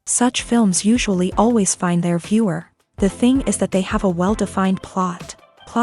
Such films usually always find their viewer. The thing is that they have a well-defined plot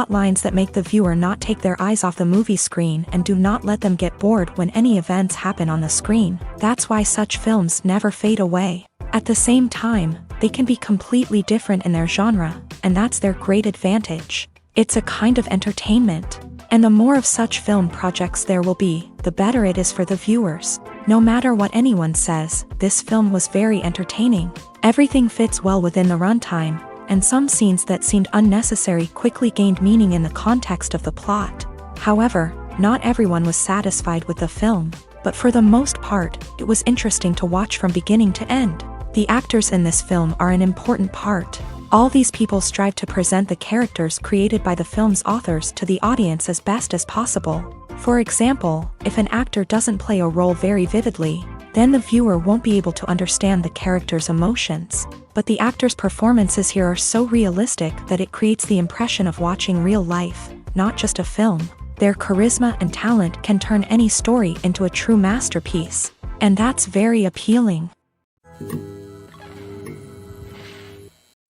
lines that make the viewer not take their eyes off the movie screen and do not let them get bored when any events happen on the screen. That's why such films never fade away. At the same time, they can be completely different in their genre, and that's their great advantage. It's a kind of entertainment. And the more of such film projects there will be, the better it is for the viewers. No matter what anyone says, this film was very entertaining. Everything fits well within the runtime, and some scenes that seemed unnecessary quickly gained meaning in the context of the plot. However, not everyone was satisfied with the film, but for the most part, it was interesting to watch from beginning to end. The actors in this film are an important part. All these people strive to present the characters created by the film's authors to the audience as best as possible. For example, if an actor doesn't play a role very vividly, then the viewer won't be able to understand the character's emotions. But the actors' performances here are so realistic that it creates the impression of watching real life, not just a film. Their charisma and talent can turn any story into a true masterpiece, and that's very appealing.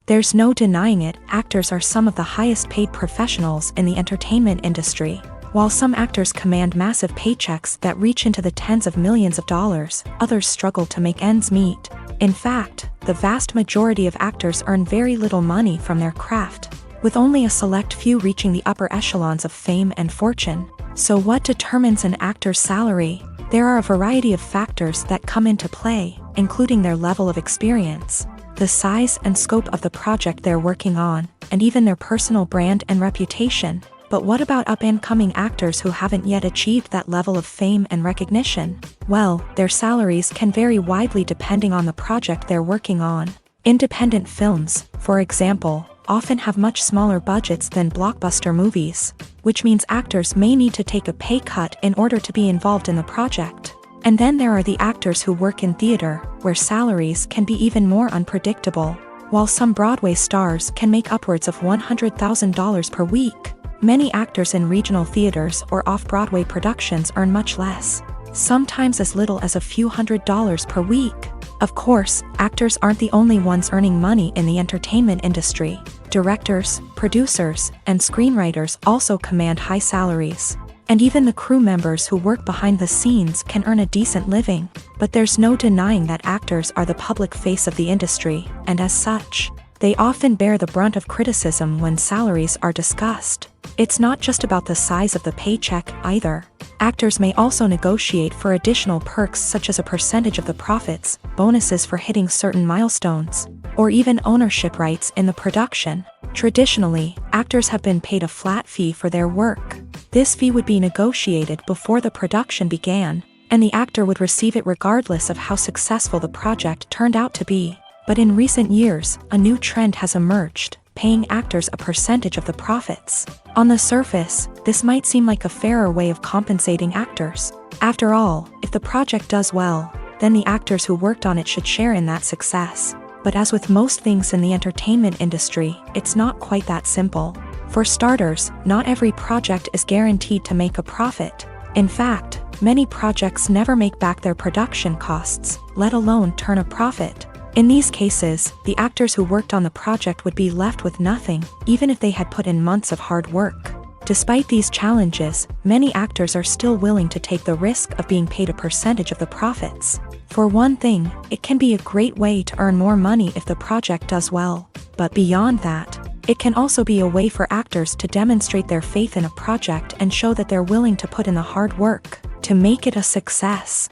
There's no denying it, actors are some of the highest paid professionals in the entertainment industry. While some actors command massive paychecks that reach into the tens of millions of dollars, others struggle to make ends meet. In fact, the vast majority of actors earn very little money from their craft, with only a select few reaching the upper echelons of fame and fortune. So what determines an actor's salary? There are a variety of factors that come into play, including their level of experience, the size and scope of the project they're working on, and even their personal brand and reputation. But what about up-and-coming actors who haven't yet achieved that level of fame and recognition? Well, their salaries can vary widely depending on the project they're working on. Independent films, for example, often have much smaller budgets than blockbuster movies, which means actors may need to take a pay cut in order to be involved in the project. And then there are the actors who work in theater, where salaries can be even more unpredictable. While some Broadway stars can make upwards of $100,000 per week, many actors in regional theaters or off-Broadway productions earn much less, sometimes as little as a few $100s per week. Of course, actors aren't the only ones earning money in the entertainment industry. Directors, producers, and screenwriters also command high salaries. And even the crew members who work behind the scenes can earn a decent living. But there's no denying that actors are the public face of the industry, and as such, they often bear the brunt of criticism when salaries are discussed. It's not just about the size of the paycheck either. Actors may also negotiate for additional perks such as a percentage of the profits, bonuses for hitting certain milestones, or even ownership rights in the production. Traditionally, actors have been paid a flat fee for their work. This fee would be negotiated before the production began, and the actor would receive it regardless of how successful the project turned out to be. But in recent years, a new trend has emerged, paying actors a percentage of the profits. On the surface, this might seem like a fairer way of compensating actors. After all, if the project does well, then the actors who worked on it should share in that success. But as with most things in the entertainment industry, it's not quite that simple. For starters, not every project is guaranteed to make a profit. In fact, many projects never make back their production costs, let alone turn a profit. In these cases, the actors who worked on the project would be left with nothing, even if they had put in months of hard work. Despite these challenges, many actors are still willing to take the risk of being paid a percentage of the profits. For one thing, it can be a great way to earn more money if the project does well. But beyond that, it can also be a way for actors to demonstrate their faith in a project and show that they're willing to put in the hard work to make it a success.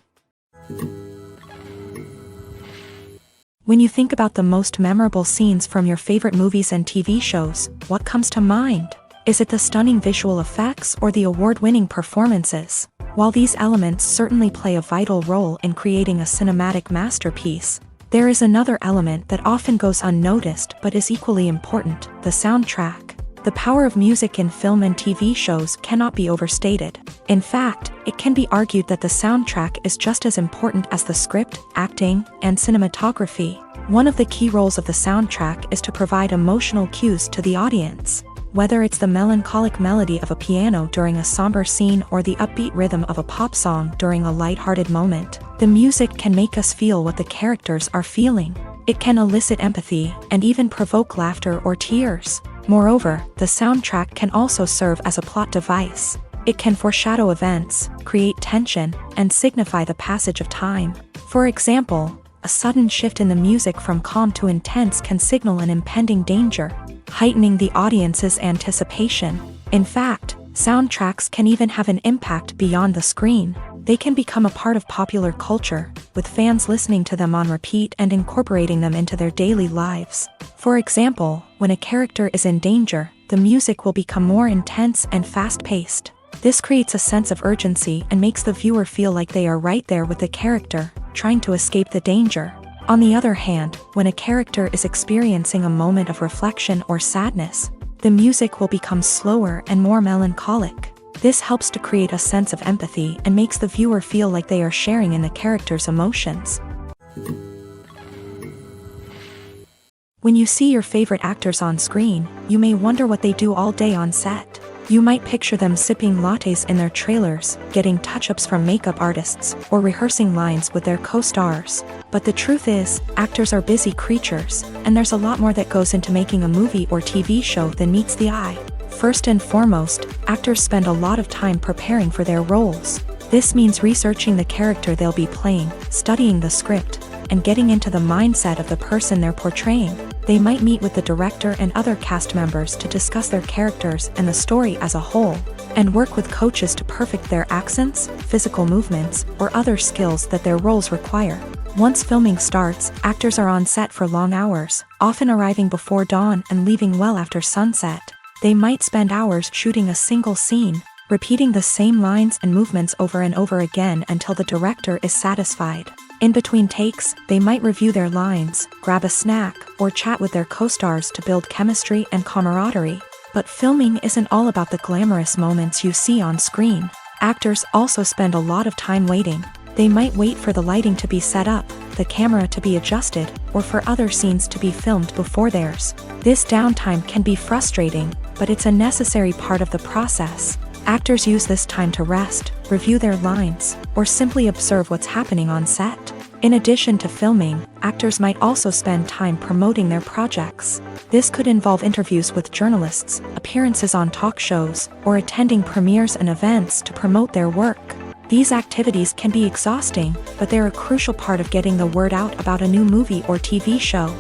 When you think about the most memorable scenes from your favorite movies and TV shows, what comes to mind? Is it the stunning visual effects or the award-winning performances? While these elements certainly play a vital role in creating a cinematic masterpiece, there is another element that often goes unnoticed but is equally important: the soundtrack. The power of music in film and TV shows cannot be overstated. In fact, it can be argued that the soundtrack is just as important as the script, acting, and cinematography. One of the key roles of the soundtrack is to provide emotional cues to the audience. Whether it's the melancholic melody of a piano during a somber scene or the upbeat rhythm of a pop song during a light-hearted moment, the music can make us feel what the characters are feeling. It can elicit empathy and even provoke laughter or tears. Moreover, the soundtrack can also serve as a plot device. It can foreshadow events, create tension, and signify the passage of time. For example, a sudden shift in the music from calm to intense can signal an impending danger, heightening the audience's anticipation. In fact, soundtracks can even have an impact beyond the screen. They can become a part of popular culture, with fans listening to them on repeat and incorporating them into their daily lives. For example, when a character is in danger, the music will become more intense and fast-paced. This creates a sense of urgency and makes the viewer feel like they are right there with the character, trying to escape the danger. On the other hand, when a character is experiencing a moment of reflection or sadness, the music will become slower and more melancholic. This helps to create a sense of empathy and makes the viewer feel like they are sharing in the character's emotions. When you see your favorite actors on screen, you may wonder what they do all day on set. You might picture them sipping lattes in their trailers, getting touch-ups from makeup artists, or rehearsing lines with their co-stars. But the truth is, actors are busy creatures, and there's a lot more that goes into making a movie or TV show than meets the eye. First and foremost, actors spend a lot of time preparing for their roles. This means researching the character they'll be playing, studying the script, and getting into the mindset of the person they're portraying. They might meet with the director and other cast members to discuss their characters and the story as a whole, and work with coaches to perfect their accents, physical movements, or other skills that their roles require. Once filming starts, actors are on set for long hours, often arriving before dawn and leaving well after sunset. They might spend hours shooting a single scene, repeating the same lines and movements over and over again until the director is satisfied. In between takes, they might review their lines, grab a snack, or chat with their co-stars to build chemistry and camaraderie. But filming isn't all about the glamorous moments you see on screen. Actors also spend a lot of time waiting. They might wait for the lighting to be set up, the camera to be adjusted, or for other scenes to be filmed before theirs. This downtime can be frustrating, but it's a necessary part of the process. Actors use this time to rest, review their lines, or simply observe what's happening on set. In addition to filming, actors might also spend time promoting their projects. This could involve interviews with journalists, appearances on talk shows, or attending premieres and events to promote their work. These activities can be exhausting, but they're a crucial part of getting the word out about a new movie or TV show.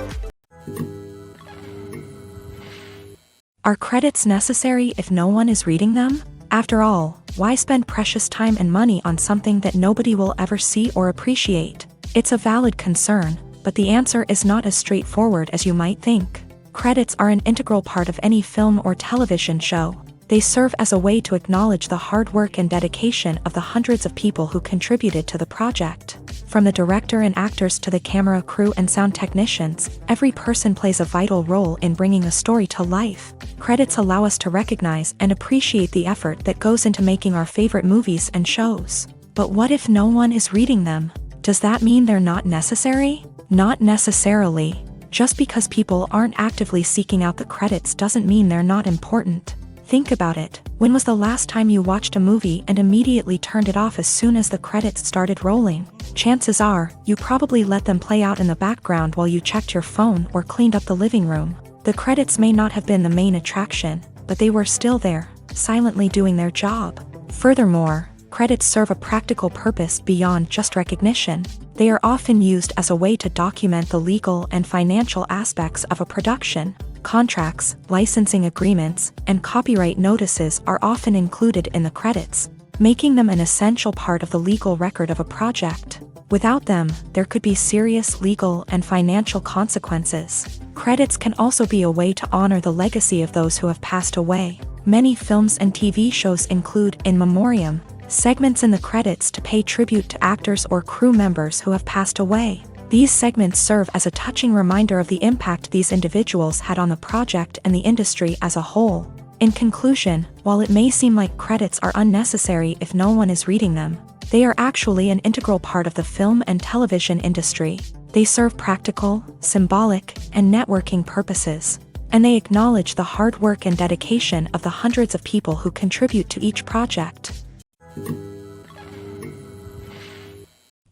Are credits necessary if no one is reading them? After all, why spend precious time and money on something that nobody will ever see or appreciate? It's a valid concern, but the answer is not as straightforward as you might think. Credits are an integral part of any film or television show. They serve as a way to acknowledge the hard work and dedication of the hundreds of people who contributed to the project. From the director and actors to the camera crew and sound technicians, every person plays a vital role in bringing a story to life. Credits allow us to recognize and appreciate the effort that goes into making our favorite movies and shows. But what if no one is reading them? Does that mean they're not necessary? Not necessarily. Just because people aren't actively seeking out the credits doesn't mean they're not important. Think about it. When was the last time you watched a movie and immediately turned it off as soon as the credits started rolling? Chances are, you probably let them play out in the background while you checked your phone or cleaned up the living room. The credits may not have been the main attraction, but they were still there, silently doing their job. Furthermore, credits serve a practical purpose beyond just recognition. They are often used as a way to document the legal and financial aspects of a production. Contracts, licensing agreements, and copyright notices are often included in the credits, making them an essential part of the legal record of a project. Without them, there could be serious legal and financial consequences. Credits can also be a way to honor the legacy of those who have passed away. Many films and TV shows include in memoriam segments in the credits to pay tribute to actors or crew members who have passed away. These segments serve as a touching reminder of the impact these individuals had on the project and the industry as a whole. In conclusion, while it may seem like credits are unnecessary if no one is reading them, they are actually an integral part of the film and television industry. They serve practical, symbolic, and networking purposes, and they acknowledge the hard work and dedication of the hundreds of people who contribute to each project.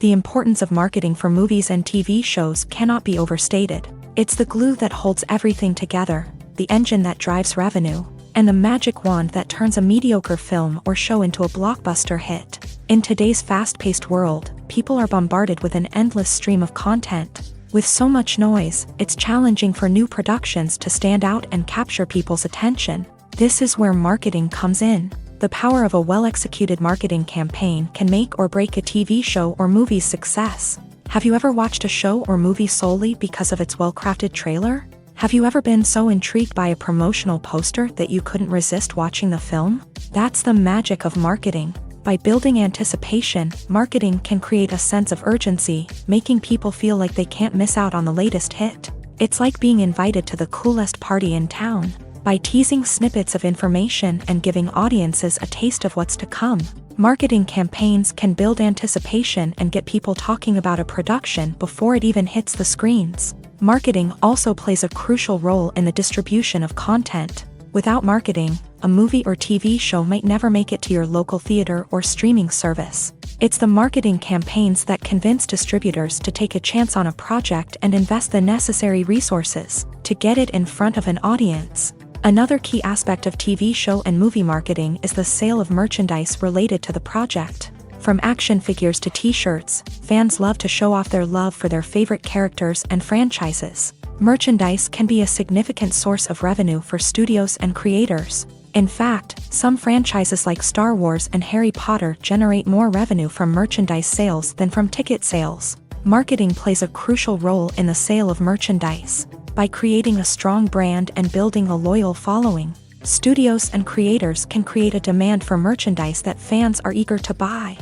The importance of marketing for movies and TV shows cannot be overstated. It's the glue that holds everything together, the engine that drives revenue, and the magic wand that turns a mediocre film or show into a blockbuster hit. In today's fast-paced world, people are bombarded with an endless stream of content. With so much noise, it's challenging for new productions to stand out and capture people's attention. This is where marketing comes in. The power of a well-executed marketing campaign can make or break a TV show or movie's success. Have you ever watched a show or movie solely because of its well-crafted trailer? Have you ever been so intrigued by a promotional poster that you couldn't resist watching the film? That's the magic of marketing. By building anticipation, marketing can create a sense of urgency, making people feel like they can't miss out on the latest hit. It's like being invited to the coolest party in town. By teasing snippets of information and giving audiences a taste of what's to come, marketing campaigns can build anticipation and get people talking about a production before it even hits the screens. Marketing also plays a crucial role in the distribution of content. Without marketing, a movie or TV show might never make it to your local theater or streaming service. It's the marketing campaigns that convince distributors to take a chance on a project and invest the necessary resources to get it in front of an audience. Another key aspect of TV show and movie marketing is the sale of merchandise related to the project. From action figures to t-shirts, fans love to show off their love for their favorite characters and franchises. Merchandise can be a significant source of revenue for studios and creators. In fact, some franchises like Star Wars and Harry Potter generate more revenue from merchandise sales than from ticket sales. Marketing plays a crucial role in the sale of merchandise. By creating a strong brand and building a loyal following, studios and creators can create a demand for merchandise that fans are eager to buy.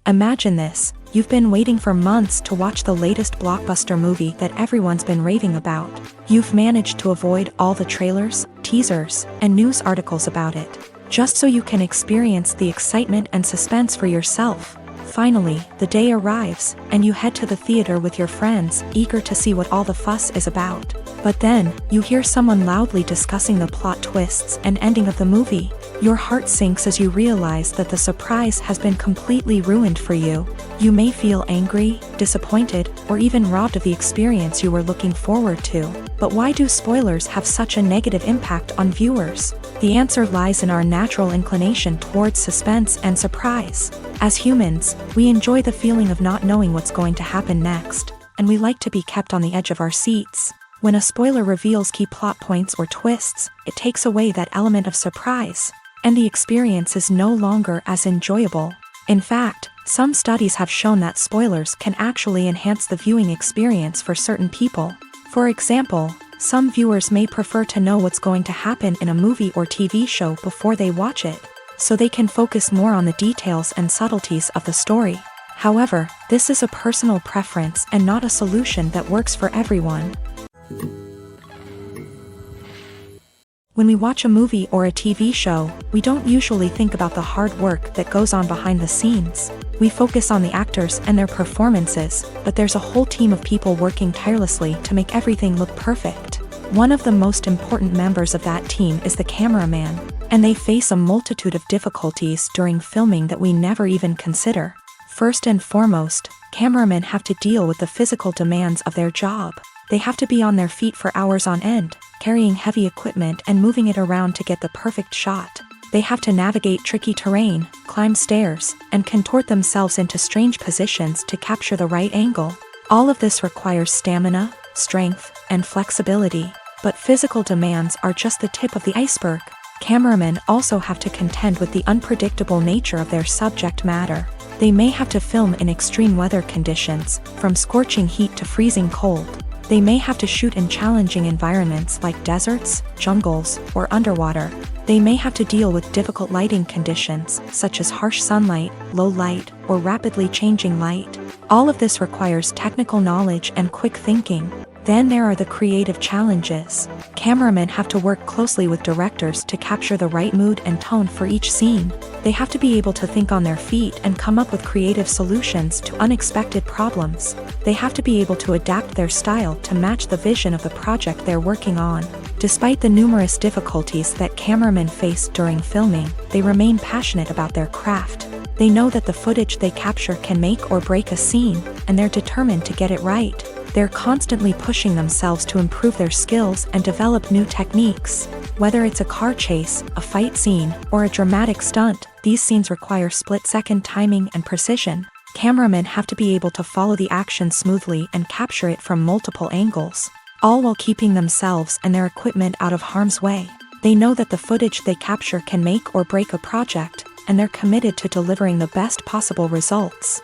Imagine this: you've been waiting for months to watch the latest blockbuster movie that everyone's been raving about. You've managed to avoid all the trailers, teasers, and news articles about it, just so you can experience the excitement and suspense for yourself. Finally, the day arrives, and you head to the theater with your friends, eager to see what all the fuss is about. But then, you hear someone loudly discussing the plot twists and ending of the movie. Your heart sinks as you realize that the surprise has been completely ruined for you. You may feel angry, disappointed, or even robbed of the experience you were looking forward to. But why do spoilers have such a negative impact on viewers? The answer lies in our natural inclination towards suspense and surprise. As humans, we enjoy the feeling of not knowing what's going to happen next, and we like to be kept on the edge of our seats. When a spoiler reveals key plot points or twists, it takes away that element of surprise, and the experience is no longer as enjoyable. In fact, some studies have shown that spoilers can actually enhance the viewing experience for certain people. For example, some viewers may prefer to know what's going to happen in a movie or TV show before they watch it, so they can focus more on the details and subtleties of the story. However, this is a personal preference and not a solution that works for everyone. When we watch a movie or a TV show, we don't usually think about the hard work that goes on behind the scenes. We focus on the actors and their performances, but there's a whole team of people working tirelessly to make everything look perfect. One of the most important members of that team is the cameraman, and they face a multitude of difficulties during filming that we never even consider. First and foremost, cameramen have to deal with the physical demands of their job. They have to be on their feet for hours on end, carrying heavy equipment and moving it around to get the perfect shot. They have to navigate tricky terrain, climb stairs, and contort themselves into strange positions to capture the right angle. All of this requires stamina, strength, and flexibility. But physical demands are just the tip of the iceberg. Cameramen also have to contend with the unpredictable nature of their subject matter. They may have to film in extreme weather conditions, from scorching heat to freezing cold. They may have to shoot in challenging environments like deserts, jungles, or underwater. They may have to deal with difficult lighting conditions, such as harsh sunlight, low light, or rapidly changing light. All of this requires technical knowledge and quick thinking. Then there are the creative challenges. Cameramen have to work closely with directors to capture the right mood and tone for each scene. They have to be able to think on their feet and come up with creative solutions to unexpected problems. They have to be able to adapt their style to match the vision of the project they're working on. Despite the numerous difficulties that cameramen face during filming, they remain passionate about their craft. They know that the footage they capture can make or break a scene, and they're determined to get it right. They're constantly pushing themselves to improve their skills and develop new techniques. Whether it's a car chase, a fight scene, or a dramatic stunt, these scenes require split-second timing and precision. Cameramen have to be able to follow the action smoothly and capture it from multiple angles, all while keeping themselves and their equipment out of harm's way. They know that the footage they capture can make or break a project, and they're committed to delivering the best possible results.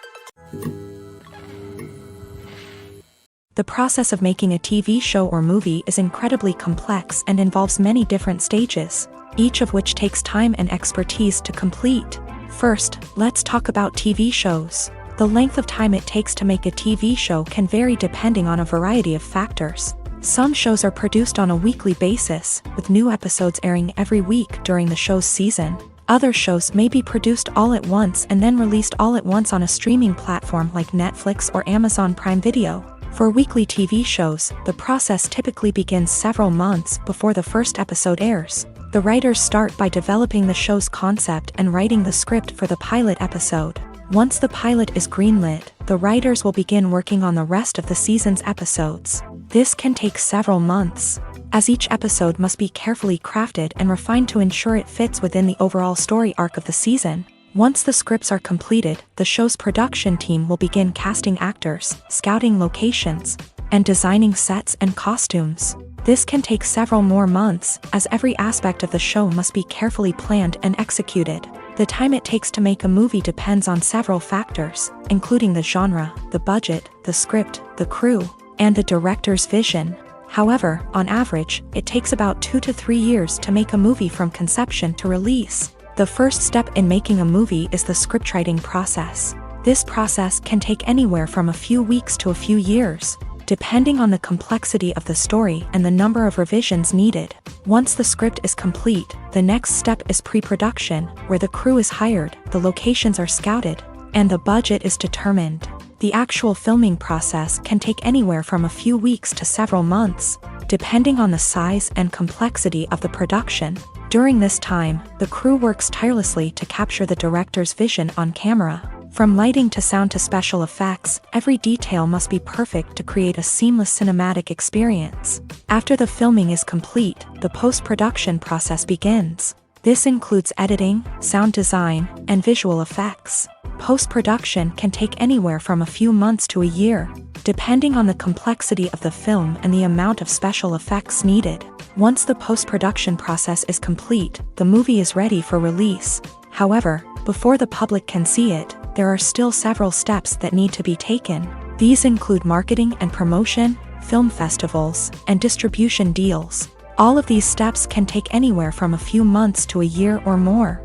The process of making a TV show or movie is incredibly complex and involves many different stages, each of which takes time and expertise to complete. First, let's talk about TV shows. The length of time it takes to make a TV show can vary depending on a variety of factors. Some shows are produced on a weekly basis, with new episodes airing every week during the show's season. Other shows may be produced all at once and then released all at once on a streaming platform like Netflix or Amazon Prime Video. For weekly TV shows, the process typically begins several months before the first episode airs. The writers start by developing the show's concept and writing the script for the pilot episode. Once the pilot is greenlit, the writers will begin working on the rest of the season's episodes. This can take several months, as each episode must be carefully crafted and refined to ensure it fits within the overall story arc of the season. Once the scripts are completed, the show's production team will begin casting actors, scouting locations, and designing sets and costumes. This can take several more months, as every aspect of the show must be carefully planned and executed. The time it takes to make a movie depends on several factors, including the genre, the budget, the script, the crew, and the director's vision. However, on average, it takes about 2 to 3 years to make a movie from conception to release. The first step in making a movie is the scriptwriting process. This process can take anywhere from a few weeks to a few years, depending on the complexity of the story and the number of revisions needed. Once the script is complete, the next step is pre-production, where the crew is hired, the locations are scouted, and the budget is determined. The actual filming process can take anywhere from a few weeks to several months, depending on the size and complexity of the production. During this time, the crew works tirelessly to capture the director's vision on camera. From lighting to sound to special effects, every detail must be perfect to create a seamless cinematic experience. After the filming is complete, the post-production process begins. This includes editing, sound design, and visual effects. Post-production can take anywhere from a few months to a year, depending on the complexity of the film and the amount of special effects needed. Once the post-production process is complete, the movie is ready for release. However, before the public can see it, there are still several steps that need to be taken. These include marketing and promotion, film festivals, and distribution deals. All of these steps can take anywhere from a few months to a year or more.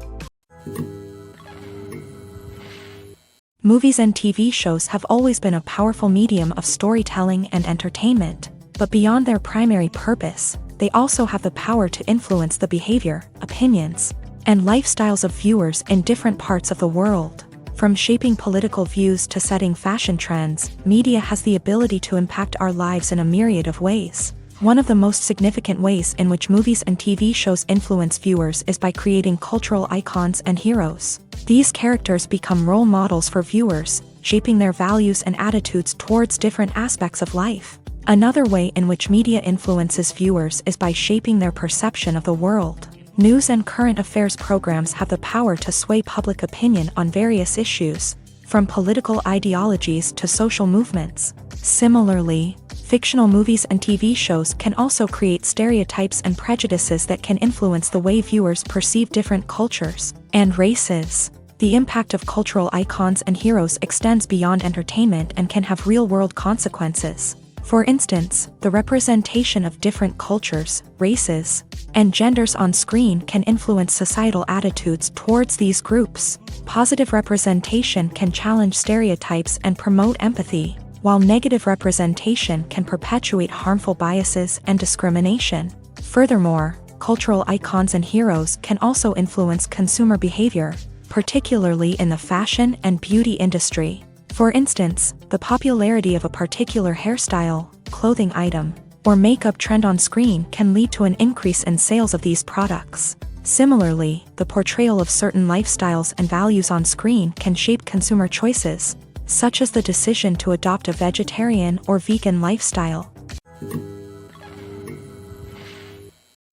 Movies and TV shows have always been a powerful medium of storytelling and entertainment, but beyond their primary purpose, they also have the power to influence the behavior, opinions, and lifestyles of viewers in different parts of the world. From shaping political views to setting fashion trends, media has the ability to impact our lives in a myriad of ways. One of the most significant ways in which movies and TV shows influence viewers is by creating cultural icons and heroes. These characters become role models for viewers, shaping their values and attitudes towards different aspects of life. Another way in which media influences viewers is by shaping their perception of the world. News and current affairs programs have the power to sway public opinion on various issues, from political ideologies to social movements. Similarly, fictional movies and TV shows can also create stereotypes and prejudices that can influence the way viewers perceive different cultures and races. The impact of cultural icons and heroes extends beyond entertainment and can have real-world consequences. For instance, the representation of different cultures, races, and genders on screen can influence societal attitudes towards these groups. Positive representation can challenge stereotypes and promote empathy, while negative representation can perpetuate harmful biases and discrimination. Furthermore, cultural icons and heroes can also influence consumer behavior, particularly in the fashion and beauty industry. For instance, the popularity of a particular hairstyle, clothing item, or makeup trend on screen can lead to an increase in sales of these products. Similarly, the portrayal of certain lifestyles and values on screen can shape consumer choices, such as the decision to adopt a vegetarian or vegan lifestyle.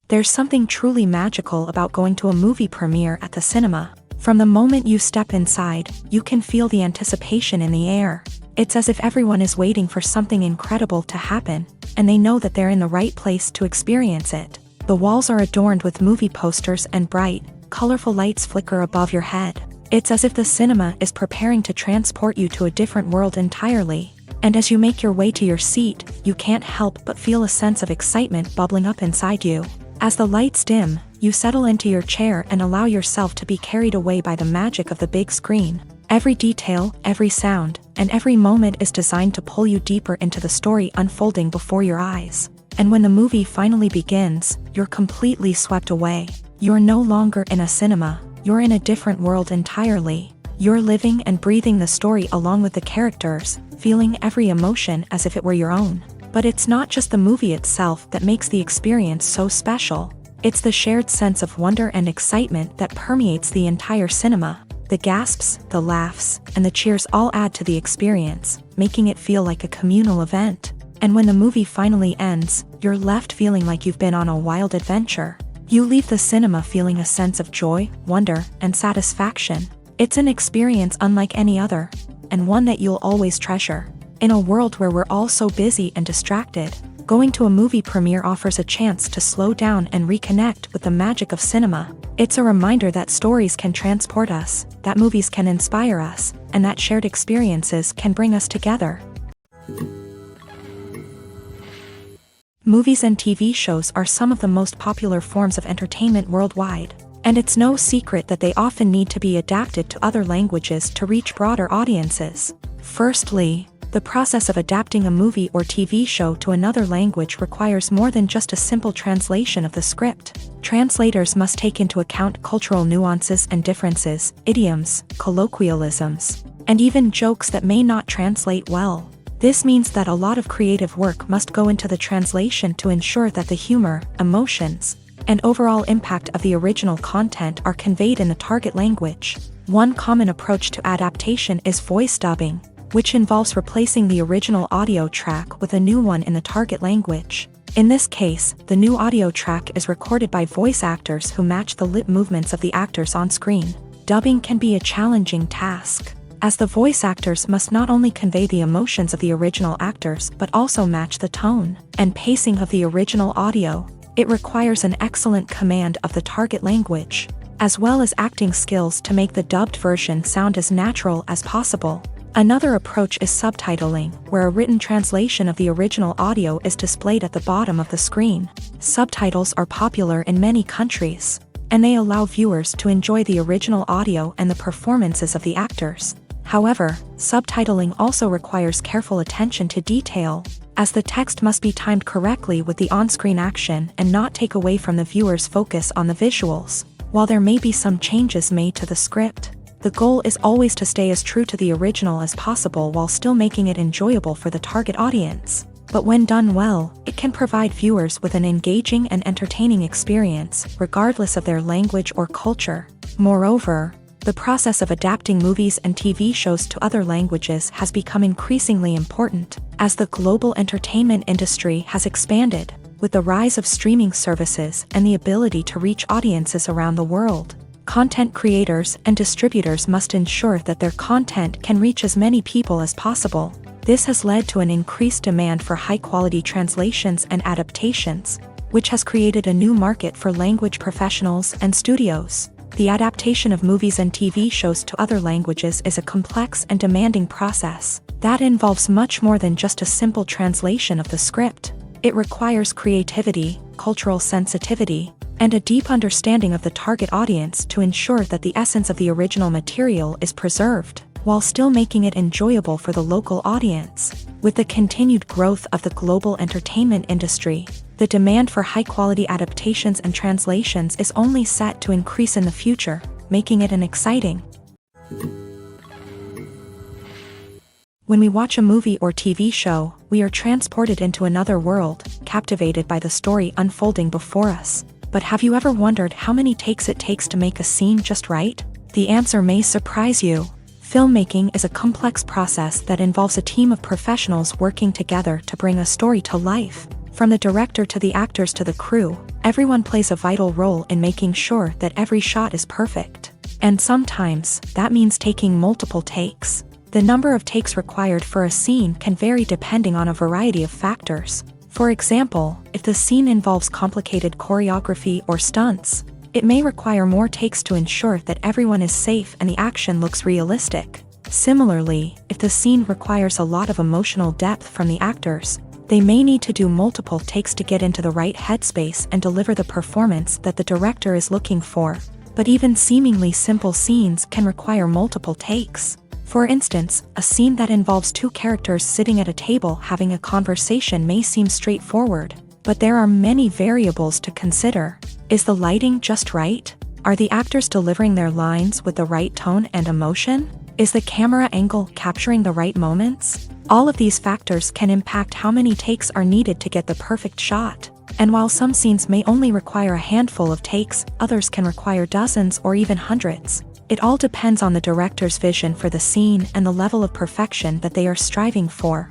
There's something truly magical about going to a movie premiere at the cinema. From the moment you step inside, you can feel the anticipation in the air. It's as if everyone is waiting for something incredible to happen, and they know that they're in the right place to experience it. The walls are adorned with movie posters and bright, colorful lights flicker above your head. It's as if the cinema is preparing to transport you to a different world entirely. And as you make your way to your seat, you can't help but feel a sense of excitement bubbling up inside you. As the lights dim, you settle into your chair and allow yourself to be carried away by the magic of the big screen. Every detail, every sound, and every moment is designed to pull you deeper into the story unfolding before your eyes. And when the movie finally begins, you're completely swept away. You're no longer in a cinema, you're in a different world entirely. You're living and breathing the story along with the characters, feeling every emotion as if it were your own. But it's not just the movie itself that makes the experience so special. It's the shared sense of wonder and excitement that permeates the entire cinema. The gasps, the laughs, and the cheers all add to the experience, making it feel like a communal event. And when the movie finally ends, you're left feeling like you've been on a wild adventure. You leave the cinema feeling a sense of joy, wonder, and satisfaction. It's an experience unlike any other, and one that you'll always treasure. In a world where we're all so busy and distracted, going to a movie premiere offers a chance to slow down and reconnect with the magic of cinema. It's a reminder that stories can transport us, that movies can inspire us, and that shared experiences can bring us together. Movies and TV shows are some of the most popular forms of entertainment worldwide, and it's no secret that they often need to be adapted to other languages to reach broader audiences. Firstly, the process of adapting a movie or TV show to another language requires more than just a simple translation of the script. Translators must take into account cultural nuances and differences, idioms, colloquialisms, and even jokes that may not translate well. This means that a lot of creative work must go into the translation to ensure that the humor, emotions, and overall impact of the original content are conveyed in the target language. One common approach to adaptation is voice dubbing, which involves replacing the original audio track with a new one in the target language. In this case, the new audio track is recorded by voice actors who match the lip movements of the actors on screen. Dubbing can be a challenging task, as the voice actors must not only convey the emotions of the original actors but also match the tone and pacing of the original audio. It requires an excellent command of the target language, as well as acting skills to make the dubbed version sound as natural as possible. Another approach is subtitling, where a written translation of the original audio is displayed at the bottom of the screen. Subtitles are popular in many countries, and they allow viewers to enjoy the original audio and the performances of the actors. However, subtitling also requires careful attention to detail, as the text must be timed correctly with the on-screen action and not take away from the viewer's focus on the visuals. While there may be some changes made to the script, the goal is always to stay as true to the original as possible while still making it enjoyable for the target audience. But when done well, it can provide viewers with an engaging and entertaining experience, regardless of their language or culture. Moreover, The process of adapting movies and TV shows to other languages has become increasingly important as the global entertainment industry has expanded, with the rise of streaming services and the ability to reach audiences around the world. Content creators and distributors must ensure that their content can reach as many people as possible. This has led to an increased demand for high-quality translations and adaptations, which has created a new market for language professionals and studios. The adaptation of movies and TV shows to other languages is a complex and demanding process that involves much more than just a simple translation of the script. It requires creativity, cultural sensitivity, and a deep understanding of the target audience to ensure that the essence of the original material is preserved, while still making it enjoyable for the local audience. With the continued growth of the global entertainment industry, the demand for high-quality adaptations and translations is only set to increase in the future, making it an exciting. When we watch a movie or TV show, we are transported into another world, captivated by the story unfolding before us. But have you ever wondered how many takes it takes to make a scene just right? The answer may surprise you. Filmmaking is a complex process that involves a team of professionals working together to bring a story to life. From the director to the actors to the crew, everyone plays a vital role in making sure that every shot is perfect. And sometimes, that means taking multiple takes. The number of takes required for a scene can vary depending on a variety of factors. For example, if the scene involves complicated choreography or stunts, it may require more takes to ensure that everyone is safe and the action looks realistic. Similarly, if the scene requires a lot of emotional depth from the actors, they may need to do multiple takes to get into the right headspace and deliver the performance that the director is looking for. But even seemingly simple scenes can require multiple takes. For instance, a scene that involves two characters sitting at a table having a conversation may seem straightforward, but there are many variables to consider. Is the lighting just right? Are the actors delivering their lines with the right tone and emotion? Is the camera angle capturing the right moments? All of these factors can impact how many takes are needed to get the perfect shot. And while some scenes may only require a handful of takes, others can require dozens or even hundreds. It all depends on the director's vision for the scene and the level of perfection that they are striving for.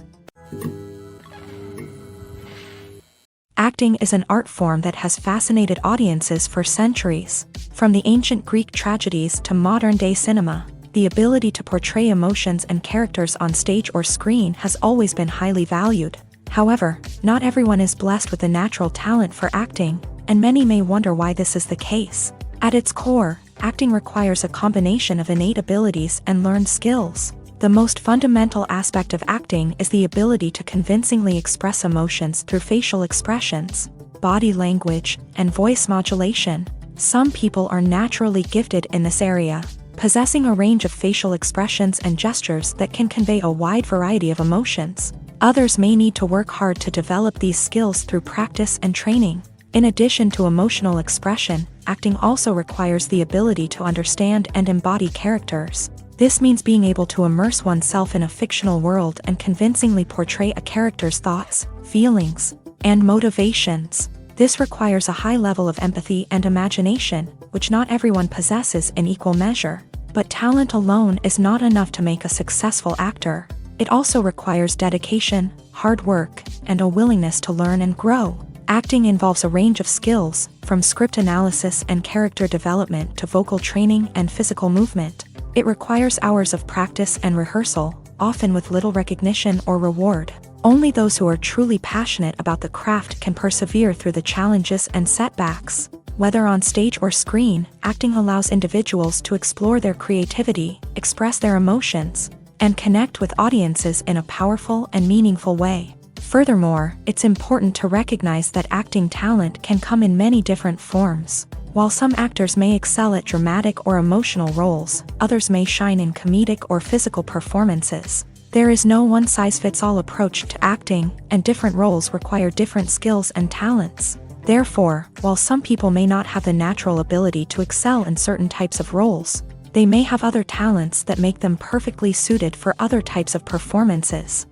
Acting is an art form that has fascinated audiences for centuries. From the ancient Greek tragedies to modern-day cinema, the ability to portray emotions and characters on stage or screen has always been highly valued. However, not everyone is blessed with a natural talent for acting, and many may wonder why this is the case. At its core, acting requires a combination of innate abilities and learned skills. The most fundamental aspect of acting is the ability to convincingly express emotions through facial expressions, body language, and voice modulation. Some people are naturally gifted in this area, possessing a range of facial expressions and gestures that can convey a wide variety of emotions. Others may need to work hard to develop these skills through practice and training. In addition to emotional expression, acting also requires the ability to understand and embody characters. This means being able to immerse oneself in a fictional world and convincingly portray a character's thoughts, feelings, and motivations. This requires a high level of empathy and imagination, which not everyone possesses in equal measure. But talent alone is not enough to make a successful actor. It also requires dedication, hard work, and a willingness to learn and grow. Acting involves a range of skills, from script analysis and character development to vocal training and physical movement. It requires hours of practice and rehearsal, often with little recognition or reward. Only those who are truly passionate about the craft can persevere through the challenges and setbacks. Whether on stage or screen, acting allows individuals to explore their creativity, express their emotions, and connect with audiences in a powerful and meaningful way. Furthermore, it's important to recognize that acting talent can come in many different forms. While some actors may excel at dramatic or emotional roles, others may shine in comedic or physical performances. There is no one-size-fits-all approach to acting, and different roles require different skills and talents. Therefore, while some people may not have the natural ability to excel in certain types of roles, they may have other talents that make them perfectly suited for other types of performances.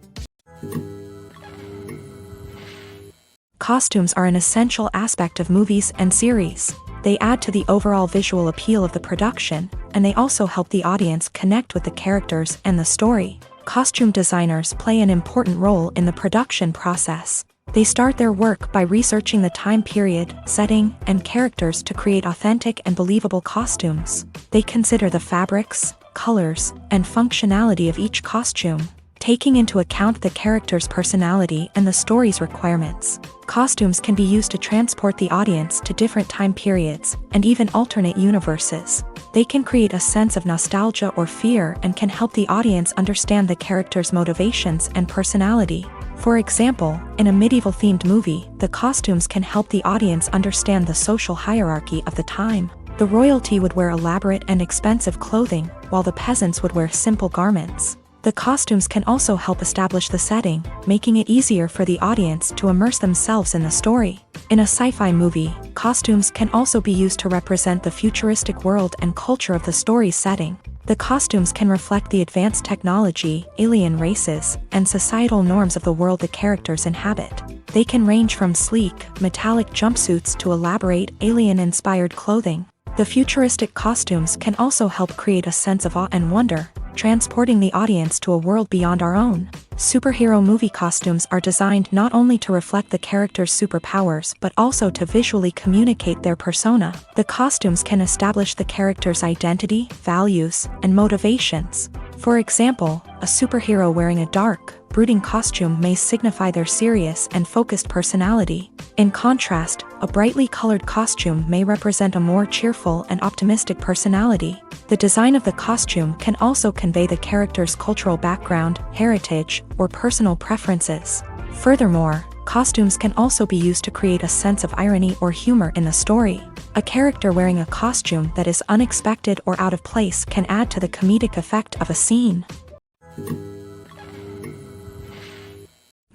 Costumes are an essential aspect of movies and series. They add to the overall visual appeal of the production, and they also help the audience connect with the characters and the story. Costume designers play an important role in the production process. They start their work by researching the time period, setting, and characters to create authentic and believable costumes. They consider the fabrics, colors, and functionality of each costume, taking into account the character's personality and the story's requirements. Costumes can be used to transport the audience to different time periods and even alternate universes. They can create a sense of nostalgia or fear and can help the audience understand the character's motivations and personality. For example, in a medieval-themed movie, the costumes can help the audience understand the social hierarchy of the time. The royalty would wear elaborate and expensive clothing, while the peasants would wear simple garments. The costumes can also help establish the setting, making it easier for the audience to immerse themselves in the story. In a sci-fi movie, costumes can also be used to represent the futuristic world and culture of the story's setting. The costumes can reflect the advanced technology, alien races, and societal norms of the world the characters inhabit. They can range from sleek, metallic jumpsuits to elaborate, alien-inspired clothing. The futuristic costumes can also help create a sense of awe and wonder, transporting the audience to a world beyond our own. Superhero movie costumes are designed not only to reflect the character's superpowers but also to visually communicate their persona. The costumes can establish the character's identity, values, and motivations. For example, a superhero wearing a dark, brooding costume may signify their serious and focused personality. In contrast, a brightly colored costume may represent a more cheerful and optimistic personality. The design of the costume can also convey the character's cultural background, heritage, or personal preferences. Furthermore, costumes can also be used to create a sense of irony or humor in the story. A character wearing a costume that is unexpected or out of place can add to the comedic effect of a scene.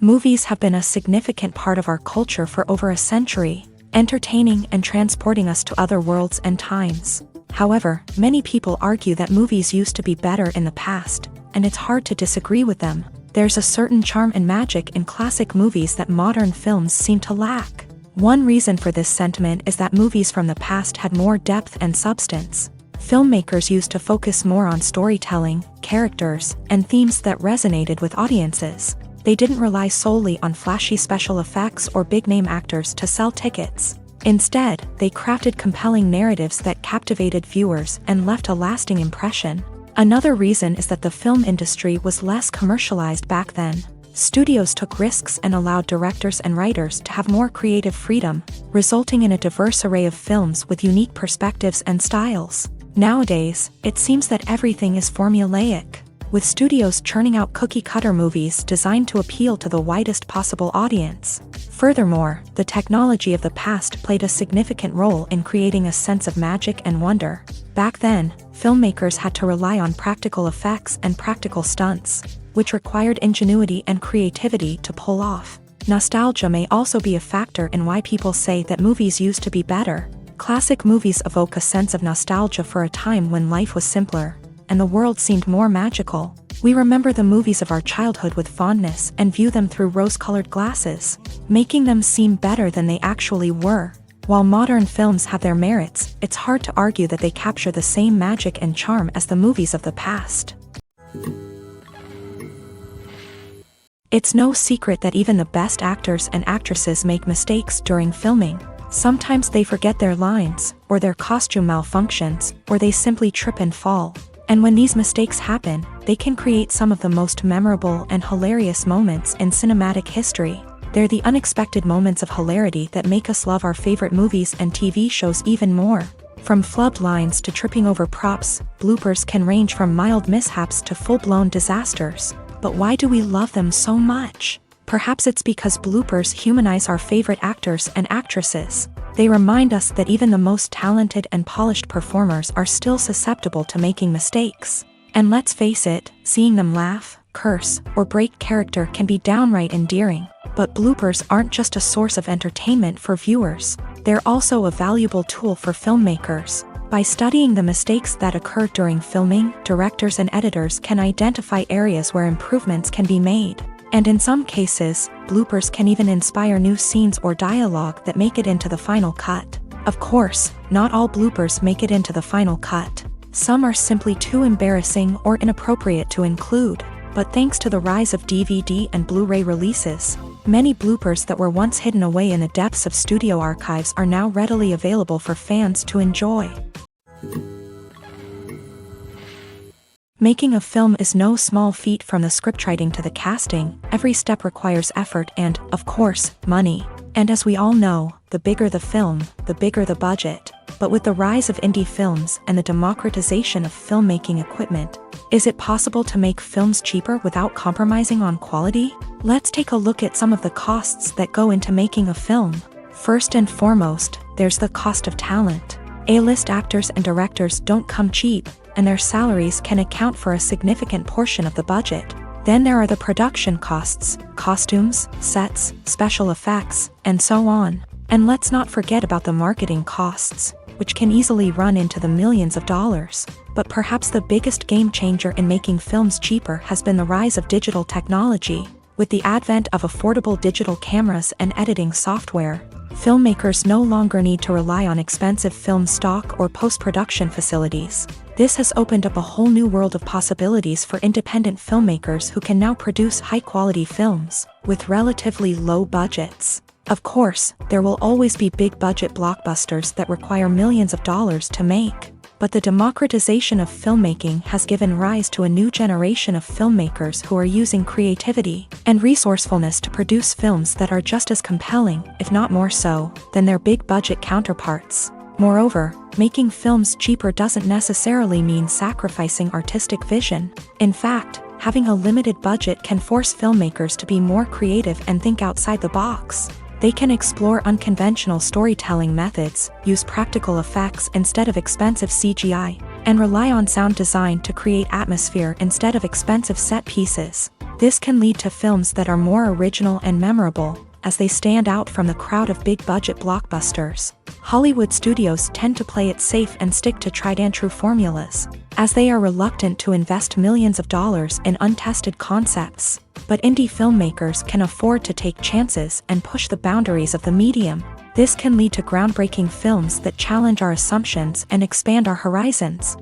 Movies have been a significant part of our culture for over a century, entertaining and transporting us to other worlds and times. However, many people argue that movies used to be better in the past, and it's hard to disagree with them. There's a certain charm and magic in classic movies that modern films seem to lack. One reason for this sentiment is that movies from the past had more depth and substance. Filmmakers used to focus more on storytelling, characters, and themes that resonated with audiences. They didn't rely solely on flashy special effects or big-name actors to sell tickets. Instead, they crafted compelling narratives that captivated viewers and left a lasting impression. Another reason is that the film industry was less commercialized back then. Studios took risks and allowed directors and writers to have more creative freedom, resulting in a diverse array of films with unique perspectives and styles. Nowadays, it seems that everything is formulaic, with studios churning out cookie-cutter movies designed to appeal to the widest possible audience. Furthermore, the technology of the past played a significant role in creating a sense of magic and wonder. Back then, filmmakers had to rely on practical effects and practical stunts, which required ingenuity and creativity to pull off. Nostalgia may also be a factor in why people say that movies used to be better. Classic movies evoke a sense of nostalgia for a time when life was simpler, and the world seemed more magical. We remember the movies of our childhood with fondness and view them through rose-colored glasses, making them seem better than they actually were. While modern films have their merits, it's hard to argue that they capture the same magic and charm as the movies of the past. It's no secret that even the best actors and actresses make mistakes during filming. Sometimes they forget their lines, or their costume malfunctions, or they simply trip and fall. And when these mistakes happen, they can create some of the most memorable and hilarious moments in cinematic history. They're the unexpected moments of hilarity that make us love our favorite movies and TV shows even more. From flubbed lines to tripping over props, bloopers can range from mild mishaps to full-blown disasters. But why do we love them so much? Perhaps it's because bloopers humanize our favorite actors and actresses. They remind us that even the most talented and polished performers are still susceptible to making mistakes. And let's face it, seeing them laugh, curse, or break character can be downright endearing. But bloopers aren't just a source of entertainment for viewers. They're also a valuable tool for filmmakers. By studying the mistakes that occur during filming, directors and editors can identify areas where improvements can be made. And in some cases, bloopers can even inspire new scenes or dialogue that make it into the final cut. Of course, not all bloopers make it into the final cut. Some are simply too embarrassing or inappropriate to include. But thanks to the rise of DVD and Blu-ray releases, many bloopers that were once hidden away in the depths of studio archives are now readily available for fans to enjoy. Making a film is no small feat. From the scriptwriting to the casting, every step requires effort and, of course, money. And as we all know, the bigger the film, the bigger the budget. But with the rise of indie films and the democratization of filmmaking equipment, is it possible to make films cheaper without compromising on quality? Let's take a look at some of the costs that go into making a film. First and foremost, there's the cost of talent. A-list actors and directors don't come cheap, and their salaries can account for a significant portion of the budget. Then there are the production costs, costumes, sets, special effects, and so on. And let's not forget about the marketing costs, which can easily run into the millions of dollars. But perhaps the biggest game changer in making films cheaper has been the rise of digital technology. With the advent of affordable digital cameras and editing software, filmmakers no longer need to rely on expensive film stock or post-production facilities. This has opened up a whole new world of possibilities for independent filmmakers who can now produce high-quality films with relatively low budgets. Of course, there will always be big-budget blockbusters that require millions of dollars to make. But the democratization of filmmaking has given rise to a new generation of filmmakers who are using creativity and resourcefulness to produce films that are just as compelling, if not more so, than their big-budget counterparts. Moreover, making films cheaper doesn't necessarily mean sacrificing artistic vision. In fact, having a limited budget can force filmmakers to be more creative and think outside the box. They can explore unconventional storytelling methods, use practical effects instead of expensive CGI, and rely on sound design to create atmosphere instead of expensive set pieces. This can lead to films that are more original and memorable, as they stand out from the crowd of big-budget blockbusters. Hollywood studios tend to play it safe and stick to tried-and-true formulas, as they are reluctant to invest millions of dollars in untested concepts. But indie filmmakers can afford to take chances and push the boundaries of the medium. This can lead to groundbreaking films that challenge our assumptions and expand our horizons.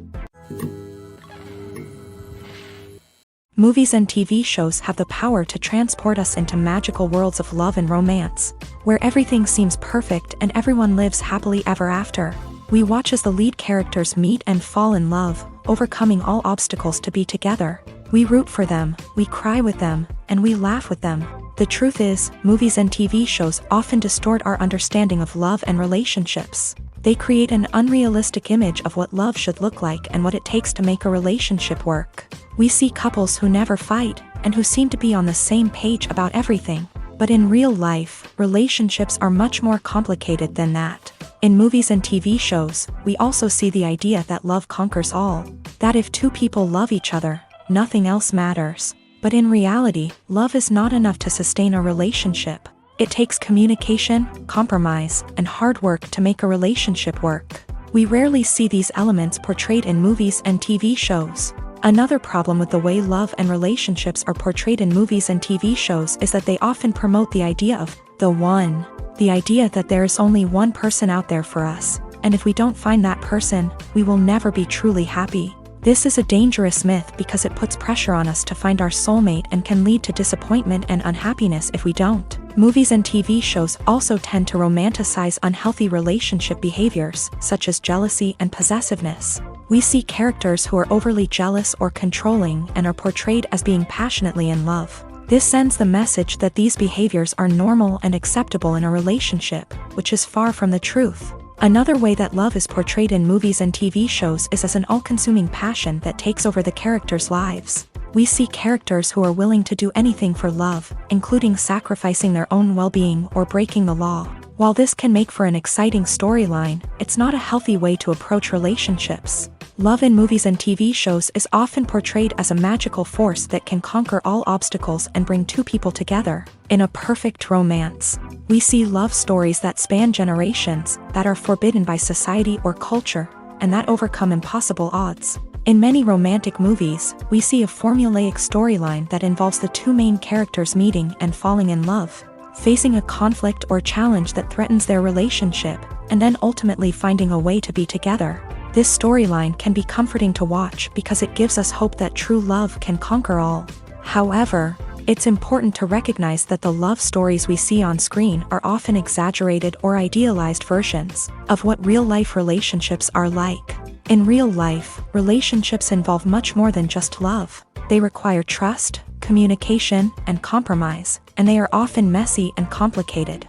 Movies and TV shows have the power to transport us into magical worlds of love and romance, where everything seems perfect and everyone lives happily ever after. We watch as the lead characters meet and fall in love, overcoming all obstacles to be together. We root for them, we cry with them, and we laugh with them. The truth is, movies and TV shows often distort our understanding of love and relationships. They create an unrealistic image of what love should look like and what it takes to make a relationship work. We see couples who never fight, and who seem to be on the same page about everything. But in real life, relationships are much more complicated than that. In movies and TV shows, we also see the idea that love conquers all. That if two people love each other, nothing else matters. But in reality, love is not enough to sustain a relationship. It takes communication, compromise, and hard work to make a relationship work. We rarely see these elements portrayed in movies and TV shows. Another problem with the way love and relationships are portrayed in movies and TV shows is that they often promote the idea of the one. The idea that there is only one person out there for us, and if we don't find that person, we will never be truly happy. This is a dangerous myth because it puts pressure on us to find our soulmate and can lead to disappointment and unhappiness if we don't. Movies and TV shows also tend to romanticize unhealthy relationship behaviors, such as jealousy and possessiveness. We see characters who are overly jealous or controlling and are portrayed as being passionately in love. This sends the message that these behaviors are normal and acceptable in a relationship, which is far from the truth. Another way that love is portrayed in movies and TV shows is as an all-consuming passion that takes over the characters' lives. We see characters who are willing to do anything for love, including sacrificing their own well-being or breaking the law. While this can make for an exciting storyline, it's not a healthy way to approach relationships. Love in movies and TV shows is often portrayed as a magical force that can conquer all obstacles and bring two people together in a perfect romance. We see love stories that span generations, that are forbidden by society or culture, and that overcome impossible odds. In many romantic movies, we see a formulaic storyline that involves the two main characters meeting and falling in love, facing a conflict or challenge that threatens their relationship, and then ultimately finding a way to be together. This storyline can be comforting to watch because it gives us hope that true love can conquer all. However, it's important to recognize that the love stories we see on screen are often exaggerated or idealized versions of what real-life relationships are like. In real life, relationships involve much more than just love. They require trust, communication, and compromise, and they are often messy and complicated.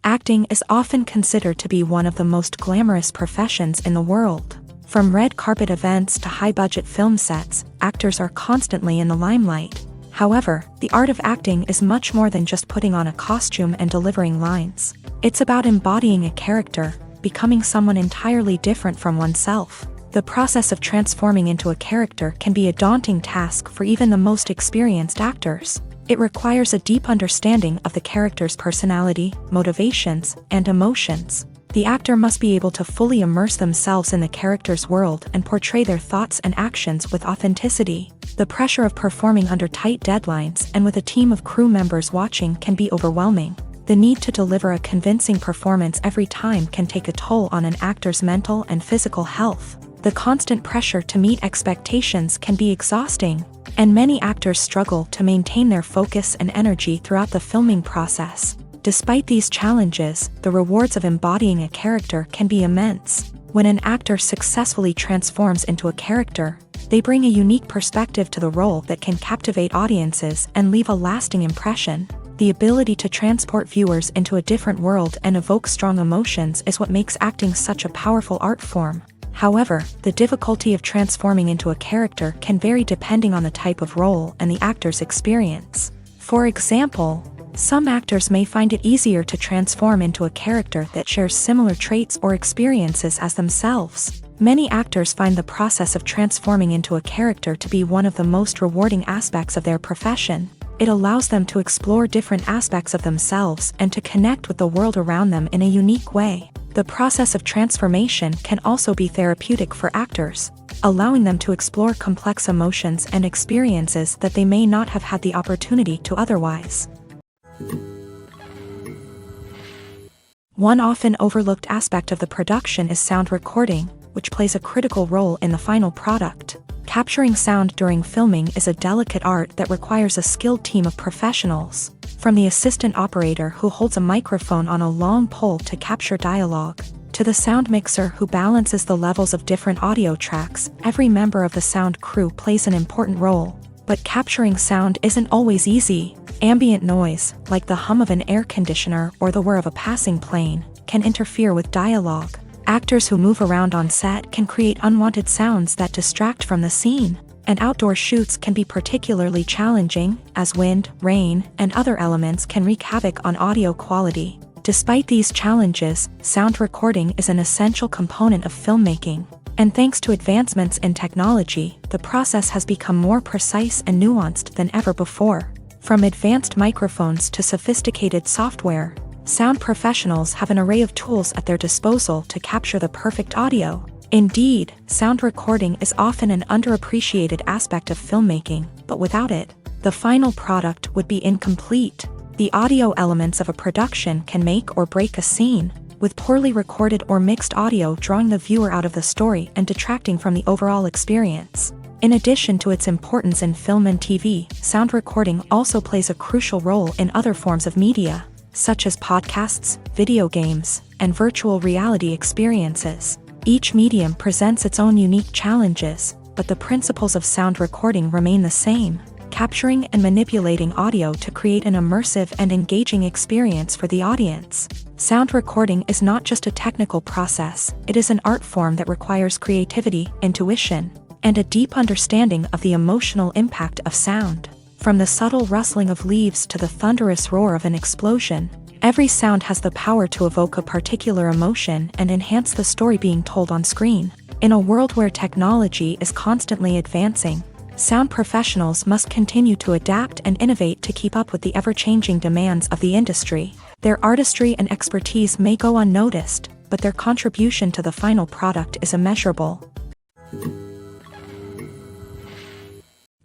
Acting is often considered to be one of the most glamorous professions in the world. From red carpet events to high-budget film sets, actors are constantly in the limelight. However, the art of acting is much more than just putting on a costume and delivering lines. It's about embodying a character, becoming someone entirely different from oneself. The process of transforming into a character can be a daunting task for even the most experienced actors. It requires a deep understanding of the character's personality, motivations, and emotions. The actor must be able to fully immerse themselves in the character's world and portray their thoughts and actions with authenticity. The pressure of performing under tight deadlines and with a team of crew members watching can be overwhelming. The need to deliver a convincing performance every time can take a toll on an actor's mental and physical health. The constant pressure to meet expectations can be exhausting, and many actors struggle to maintain their focus and energy throughout the filming process. Despite these challenges, the rewards of embodying a character can be immense. When an actor successfully transforms into a character, they bring a unique perspective to the role that can captivate audiences and leave a lasting impression. The ability to transport viewers into a different world and evoke strong emotions is what makes acting such a powerful art form. However, the difficulty of transforming into a character can vary depending on the type of role and the actor's experience. For example, some actors may find it easier to transform into a character that shares similar traits or experiences as themselves. Many actors find the process of transforming into a character to be one of the most rewarding aspects of their profession. It allows them to explore different aspects of themselves and to connect with the world around them in a unique way. The process of transformation can also be therapeutic for actors, allowing them to explore complex emotions and experiences that they may not have had the opportunity to otherwise. One often overlooked aspect of the production is sound recording, which plays a critical role in the final product. Capturing sound during filming is a delicate art that requires a skilled team of professionals. From the assistant operator who holds a microphone on a long pole to capture dialogue, to the sound mixer who balances the levels of different audio tracks, every member of the sound crew plays an important role. But capturing sound isn't always easy. Ambient noise, like the hum of an air conditioner or the whir of a passing plane, can interfere with dialogue. Actors who move around on set can create unwanted sounds that distract from the scene. And outdoor shoots can be particularly challenging, as wind, rain, and other elements can wreak havoc on audio quality. Despite these challenges, sound recording is an essential component of filmmaking. And thanks to advancements in technology, the process has become more precise and nuanced than ever before. From advanced microphones to sophisticated software, sound professionals have an array of tools at their disposal to capture the perfect audio. Indeed, sound recording is often an underappreciated aspect of filmmaking, but without it, the final product would be incomplete. The audio elements of a production can make or break a scene, with poorly recorded or mixed audio drawing the viewer out of the story and detracting from the overall experience. In addition to its importance in film and TV, sound recording also plays a crucial role in other forms of media, such as podcasts, video games, and virtual reality experiences. Each medium presents its own unique challenges, but the principles of sound recording remain the same, capturing and manipulating audio to create an immersive and engaging experience for the audience. Sound recording is not just a technical process, it is an art form that requires creativity, intuition, and a deep understanding of the emotional impact of sound. From the subtle rustling of leaves to the thunderous roar of an explosion, every sound has the power to evoke a particular emotion and enhance the story being told on screen. In a world where technology is constantly advancing, sound professionals must continue to adapt and innovate to keep up with the ever-changing demands of the industry. Their artistry and expertise may go unnoticed, but their contribution to the final product is immeasurable.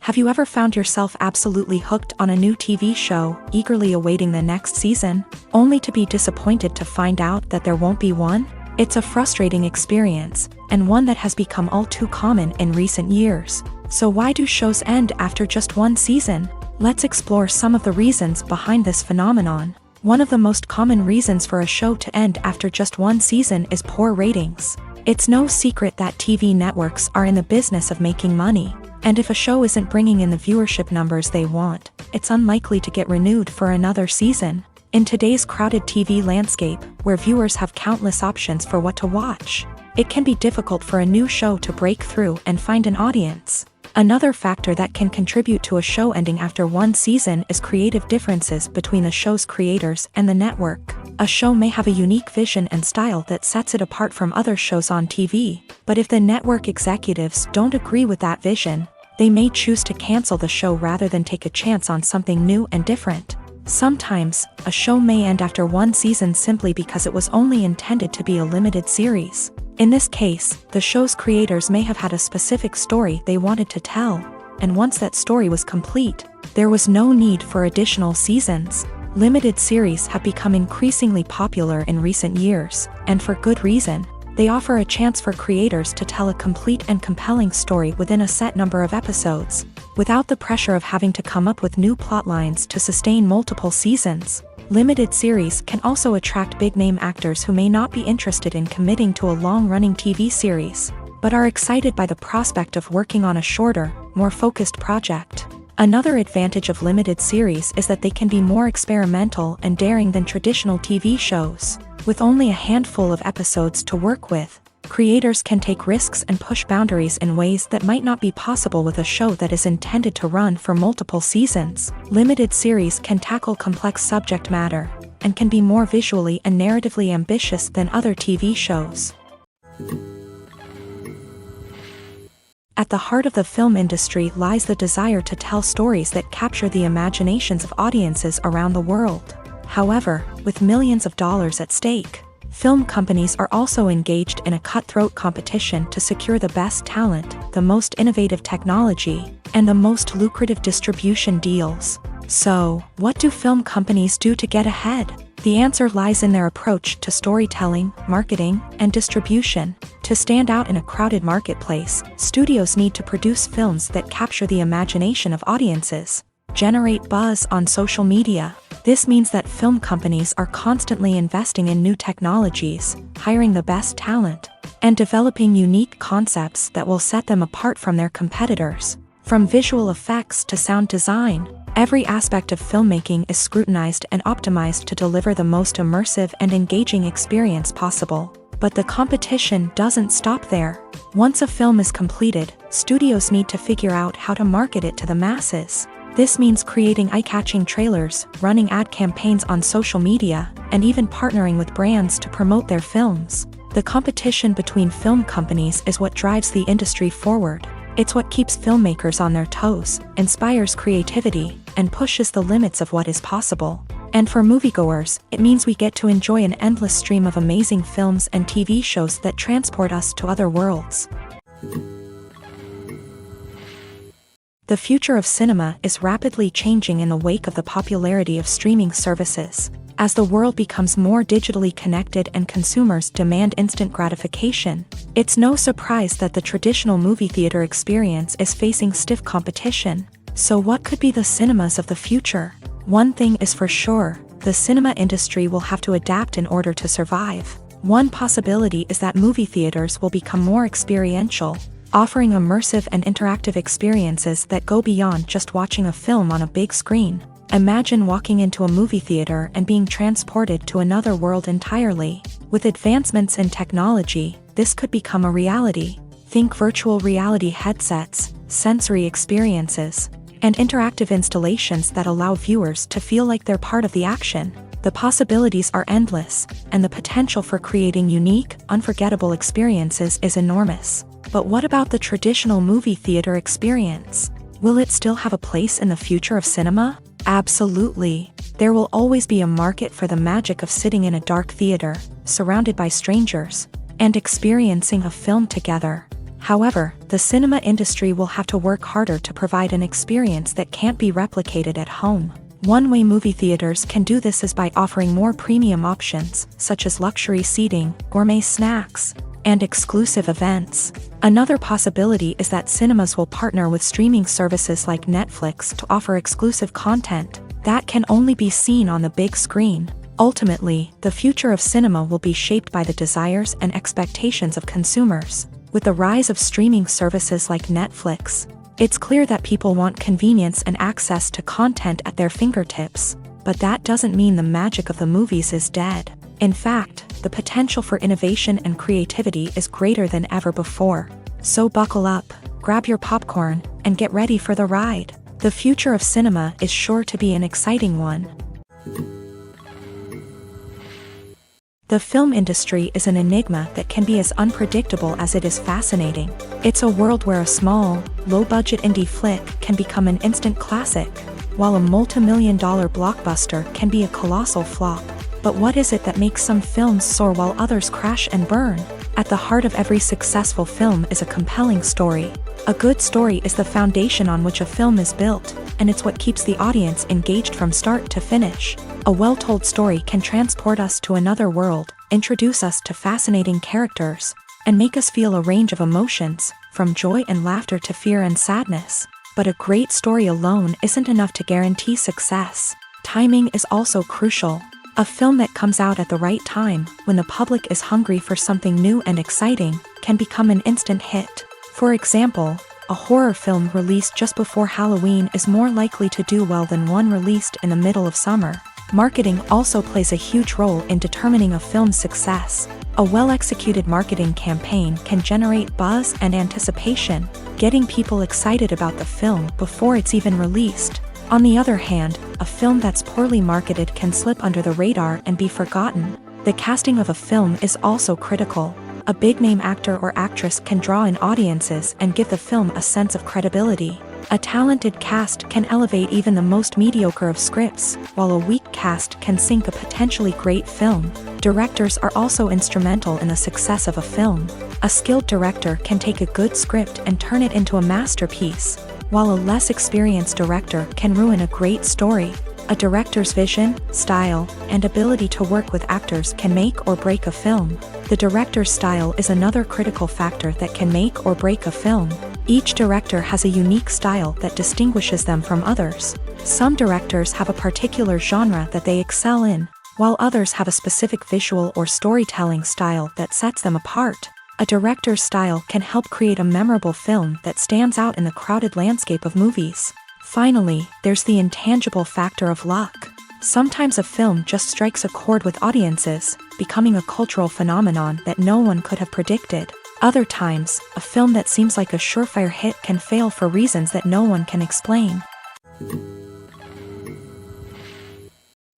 Have you ever found yourself absolutely hooked on a new TV show, eagerly awaiting the next season, only to be disappointed to find out that there won't be one? It's a frustrating experience, and one that has become all too common in recent years. So why do shows end after just one season? Let's explore some of the reasons behind this phenomenon. One of the most common reasons for a show to end after just one season is poor ratings. It's no secret that TV networks are in the business of making money, and if a show isn't bringing in the viewership numbers they want, it's unlikely to get renewed for another season. In today's crowded TV landscape, where viewers have countless options for what to watch, it can be difficult for a new show to break through and find an audience. Another factor that can contribute to a show ending after one season is creative differences between the show's creators and the network. A show may have a unique vision and style that sets it apart from other shows on TV, but if the network executives don't agree with that vision, they may choose to cancel the show rather than take a chance on something new and different. Sometimes, a show may end after one season simply because it was only intended to be a limited series. In this case, the show's creators may have had a specific story they wanted to tell, and once that story was complete, there was no need for additional seasons. Limited series have become increasingly popular in recent years, and for good reason. They offer a chance for creators to tell a complete and compelling story within a set number of episodes, without the pressure of having to come up with new plotlines to sustain multiple seasons. Limited series can also attract big-name actors who may not be interested in committing to a long-running TV series, but are excited by the prospect of working on a shorter, more focused project. Another advantage of limited series is that they can be more experimental and daring than traditional TV shows. With only a handful of episodes to work with, creators can take risks and push boundaries in ways that might not be possible with a show that is intended to run for multiple seasons. Limited series can tackle complex subject matter, and can be more visually and narratively ambitious than other TV shows. At the heart of the film industry lies the desire to tell stories that capture the imaginations of audiences around the world. However, with millions of dollars at stake, film companies are also engaged in a cutthroat competition to secure the best talent, the most innovative technology, and the most lucrative distribution deals. So, what do film companies do to get ahead? The answer lies in their approach to storytelling, marketing, and distribution. To stand out in a crowded marketplace, studios need to produce films that capture the imagination of audiences, generate buzz on social media. This means that film companies are constantly investing in new technologies, hiring the best talent, and developing unique concepts that will set them apart from their competitors. From visual effects to sound design, every aspect of filmmaking is scrutinized and optimized to deliver the most immersive and engaging experience possible. But the competition doesn't stop there. Once a film is completed, studios need to figure out how to market it to the masses. This means creating eye-catching trailers, running ad campaigns on social media, and even partnering with brands to promote their films. The competition between film companies is what drives the industry forward. It's what keeps filmmakers on their toes, inspires creativity, and pushes the limits of what is possible. And for moviegoers, it means we get to enjoy an endless stream of amazing films and TV shows that transport us to other worlds. The future of cinema is rapidly changing in the wake of the popularity of streaming services. As the world becomes more digitally connected and consumers demand instant gratification, it's no surprise that the traditional movie theater experience is facing stiff competition. So what could be the cinemas of the future? One thing is for sure, the cinema industry will have to adapt in order to survive. One possibility is that movie theaters will become more experiential, offering immersive and interactive experiences that go beyond just watching a film on a big screen. Imagine walking into a movie theater and being transported to another world entirely. With advancements in technology, this could become a reality. Think virtual reality headsets, sensory experiences, and interactive installations that allow viewers to feel like they're part of the action. The possibilities are endless, and the potential for creating unique, unforgettable experiences is enormous. But what about the traditional movie theater experience? Will it still have a place in the future of cinema? Absolutely. There will always be a market for the magic of sitting in a dark theater, surrounded by strangers, and experiencing a film together. However, the cinema industry will have to work harder to provide an experience that can't be replicated at home. One way movie theaters can do this is by offering more premium options, such as luxury seating, gourmet snacks, and exclusive events. Another possibility is that cinemas will partner with streaming services like Netflix to offer exclusive content that can only be seen on the big screen. Ultimately, the future of cinema will be shaped by the desires and expectations of consumers. With the rise of streaming services like Netflix, it's clear that people want convenience and access to content at their fingertips, but that doesn't mean the magic of the movies is dead. In fact, the potential for innovation and creativity is greater than ever before. So buckle up, grab your popcorn, and get ready for the ride. The future of cinema is sure to be an exciting one. The film industry is an enigma that can be as unpredictable as it is fascinating. It's a world where a small, low-budget indie flick can become an instant classic, while a multi-million-dollar blockbuster can be a colossal flop. But what is it that makes some films soar while others crash and burn? At the heart of every successful film is a compelling story. A good story is the foundation on which a film is built, and it's what keeps the audience engaged from start to finish. A well-told story can transport us to another world, introduce us to fascinating characters, and make us feel a range of emotions, from joy and laughter to fear and sadness. But a great story alone isn't enough to guarantee success. Timing is also crucial. A film that comes out at the right time, when the public is hungry for something new and exciting, can become an instant hit. For example, a horror film released just before Halloween is more likely to do well than one released in the middle of summer. Marketing also plays a huge role in determining a film's success. A well-executed marketing campaign can generate buzz and anticipation, getting people excited about the film before it's even released. On the other hand, a film that's poorly marketed can slip under the radar and be forgotten. The casting of a film is also critical. A big-name actor or actress can draw in audiences and give the film a sense of credibility. A talented cast can elevate even the most mediocre of scripts, while a weak cast can sink a potentially great film. Directors are also instrumental in the success of a film. A skilled director can take a good script and turn it into a masterpiece, while a less experienced director can ruin a great story. A director's vision, style, and ability to work with actors can make or break a film. The director's style is another critical factor that can make or break a film. Each director has a unique style that distinguishes them from others. Some directors have a particular genre that they excel in, while others have a specific visual or storytelling style that sets them apart. A director's style can help create a memorable film that stands out in the crowded landscape of movies. Finally, there's the intangible factor of luck. Sometimes a film just strikes a chord with audiences, becoming a cultural phenomenon that no one could have predicted. Other times, a film that seems like a surefire hit can fail for reasons that no one can explain.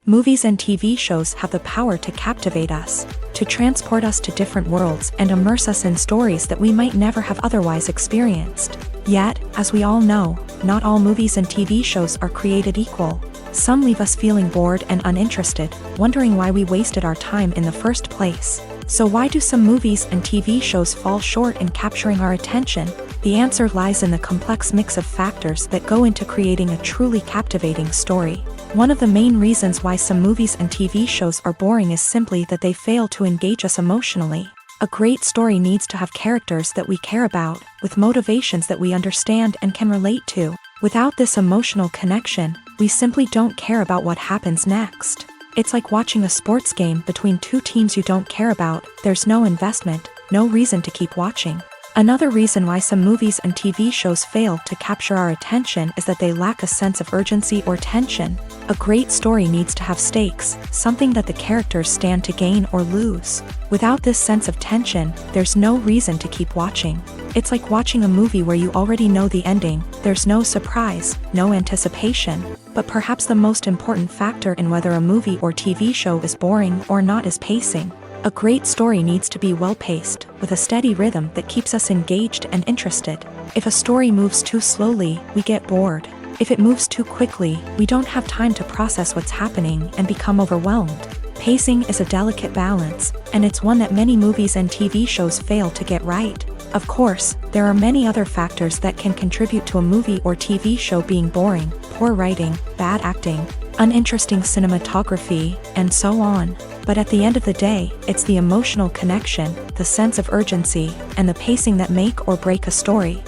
Movies and TV shows have the power to captivate us, to transport us to different worlds and immerse us in stories that we might never have otherwise experienced. Yet, as we all know, not all movies and TV shows are created equal. Some leave us feeling bored and uninterested, wondering why we wasted our time in the first place. So why do some movies and TV shows fall short in capturing our attention? The answer lies in the complex mix of factors that go into creating a truly captivating story. One of the main reasons why some movies and TV shows are boring is simply that they fail to engage us emotionally. A great story needs to have characters that we care about, with motivations that we understand and can relate to. Without this emotional connection, we simply don't care about what happens next. It's like watching a sports game between two teams you don't care about. There's no investment, no reason to keep watching. Another reason why some movies and TV shows fail to capture our attention is that they lack a sense of urgency or tension. A great story needs to have stakes, something that the characters stand to gain or lose. Without this sense of tension, there's no reason to keep watching. It's like watching a movie where you already know the ending. There's no surprise, no anticipation. But perhaps the most important factor in whether a movie or TV show is boring or not is pacing. A great story needs to be well-paced, with a steady rhythm that keeps us engaged and interested. If a story moves too slowly, we get bored. If it moves too quickly, we don't have time to process what's happening and become overwhelmed. Pacing is a delicate balance, and it's one that many movies and TV shows fail to get right. Of course, there are many other factors that can contribute to a movie or TV show being boring: poor writing, bad acting, uninteresting cinematography, and so on. But at the end of the day, it's the emotional connection, the sense of urgency, and the pacing that make or break a story.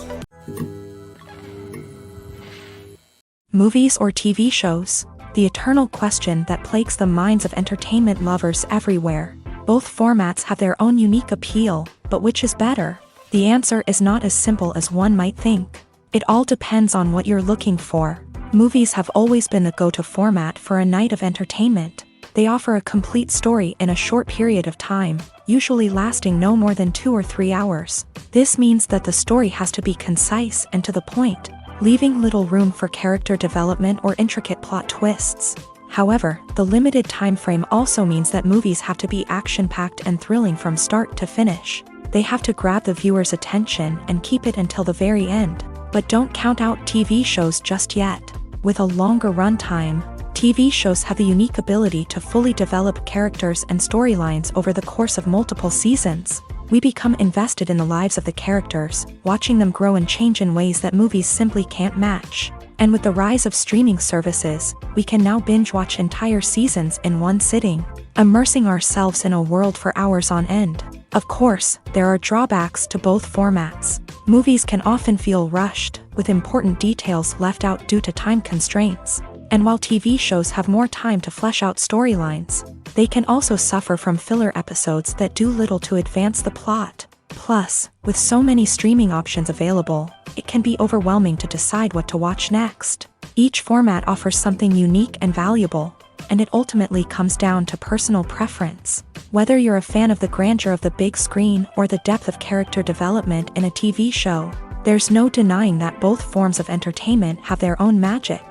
Movies or TV shows? The eternal question that plagues the minds of entertainment lovers everywhere. Both formats have their own unique appeal, but which is better? The answer is not as simple as one might think. It all depends on what you're looking for. Movies have always been the go-to format for a night of entertainment. They offer a complete story in a short period of time, usually lasting no more than 2 or 3 hours. This means that the story has to be concise and to the point, leaving little room for character development or intricate plot twists. However, the limited time frame also means that movies have to be action-packed and thrilling from start to finish. They have to grab the viewer's attention and keep it until the very end. But don't count out TV shows just yet. With a longer runtime, TV shows have the unique ability to fully develop characters and storylines over the course of multiple seasons. We become invested in the lives of the characters, watching them grow and change in ways that movies simply can't match. And with the rise of streaming services, we can now binge-watch entire seasons in one sitting, immersing ourselves in a world for hours on end. Of course, there are drawbacks to both formats. Movies can often feel rushed, with important details left out due to time constraints. And while TV shows have more time to flesh out storylines, they can also suffer from filler episodes that do little to advance the plot. Plus, with so many streaming options available, it can be overwhelming to decide what to watch next. Each format offers something unique and valuable, and it ultimately comes down to personal preference. Whether you're a fan of the grandeur of the big screen or the depth of character development in a TV show, there's no denying that both forms of entertainment have their own magic.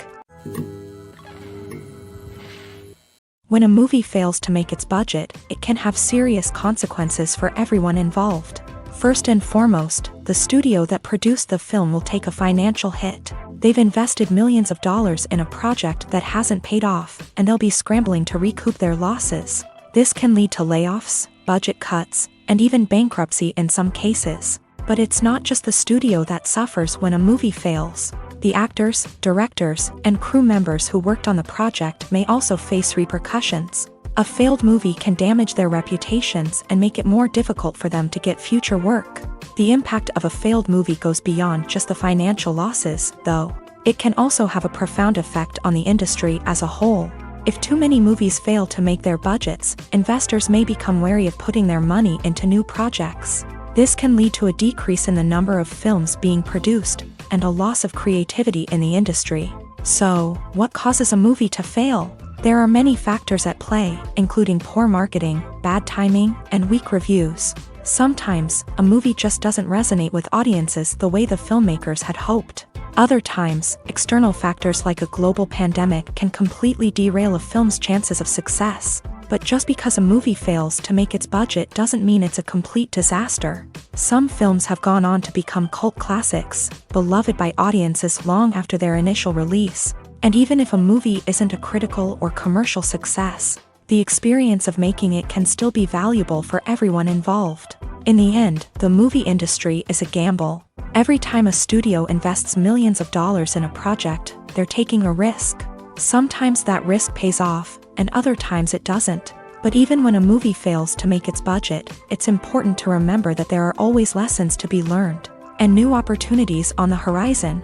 When a movie fails to make its budget, it can have serious consequences for everyone involved. First and foremost, the studio that produced the film will take a financial hit. They've invested millions of dollars in a project that hasn't paid off, and they'll be scrambling to recoup their losses. This can lead to layoffs, budget cuts, and even bankruptcy in some cases. But it's not just the studio that suffers when a movie fails. The actors, directors, and crew members who worked on the project may also face repercussions. A failed movie can damage their reputations and make it more difficult for them to get future work. The impact of a failed movie goes beyond just the financial losses, though. It can also have a profound effect on the industry as a whole. If too many movies fail to make their budgets, investors may become wary of putting their money into new projects. This can lead to a decrease in the number of films being produced, and a loss of creativity in the industry. So, what causes a movie to fail? There are many factors at play, including poor marketing, bad timing, and weak reviews. Sometimes, a movie just doesn't resonate with audiences the way the filmmakers had hoped. Other times, external factors like a global pandemic can completely derail a film's chances of success. But just because a movie fails to make its budget doesn't mean it's a complete disaster. Some films have gone on to become cult classics, beloved by audiences long after their initial release. And even if a movie isn't a critical or commercial success, the experience of making it can still be valuable for everyone involved. In the end, the movie industry is a gamble. Every time a studio invests millions of dollars in a project, they're taking a risk. Sometimes that risk pays off, and other times it doesn't. But even when a movie fails to make its budget, it's important to remember that there are always lessons to be learned, and new opportunities on the horizon.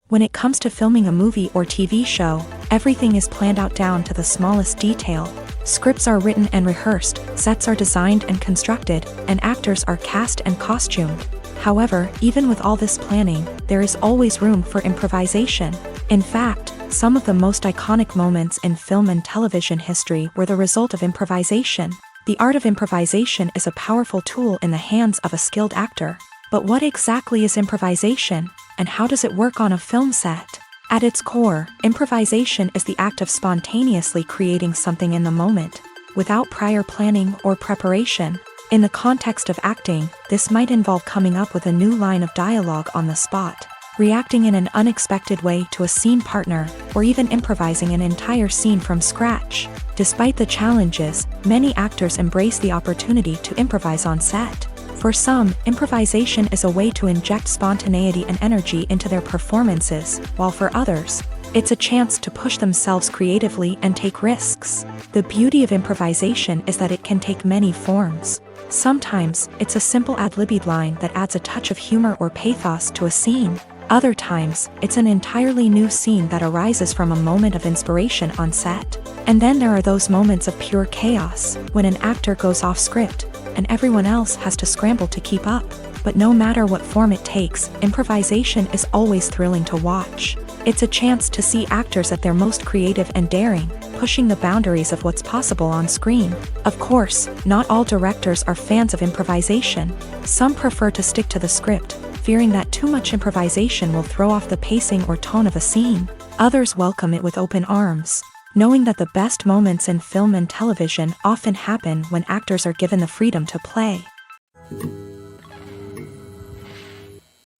When it comes to filming a movie or TV show, everything is planned out down to the smallest detail. Scripts are written and rehearsed, sets are designed and constructed, and actors are cast and costumed. However, even with all this planning, there is always room for improvisation. In fact, some of the most iconic moments in film and television history were the result of improvisation. The art of improvisation is a powerful tool in the hands of a skilled actor. But what exactly is improvisation, and how does it work on a film set? At its core, improvisation is the act of spontaneously creating something in the moment, without prior planning or preparation. In the context of acting, this might involve coming up with a new line of dialogue on the spot, reacting in an unexpected way to a scene partner, or even improvising an entire scene from scratch. Despite the challenges, many actors embrace the opportunity to improvise on set. For some, improvisation is a way to inject spontaneity and energy into their performances, while for others, it's a chance to push themselves creatively and take risks. The beauty of improvisation is that it can take many forms. Sometimes, it's a simple ad-libbed line that adds a touch of humor or pathos to a scene. Other times, it's an entirely new scene that arises from a moment of inspiration on set. And then there are those moments of pure chaos, when an actor goes off script, and everyone else has to scramble to keep up. But no matter what form it takes, improvisation is always thrilling to watch. It's a chance to see actors at their most creative and daring, pushing the boundaries of what's possible on screen. Of course, not all directors are fans of improvisation. Some prefer to stick to the script, fearing that too much improvisation will throw off the pacing or tone of a scene. Others welcome it with open arms, knowing that the best moments in film and television often happen when actors are given the freedom to play.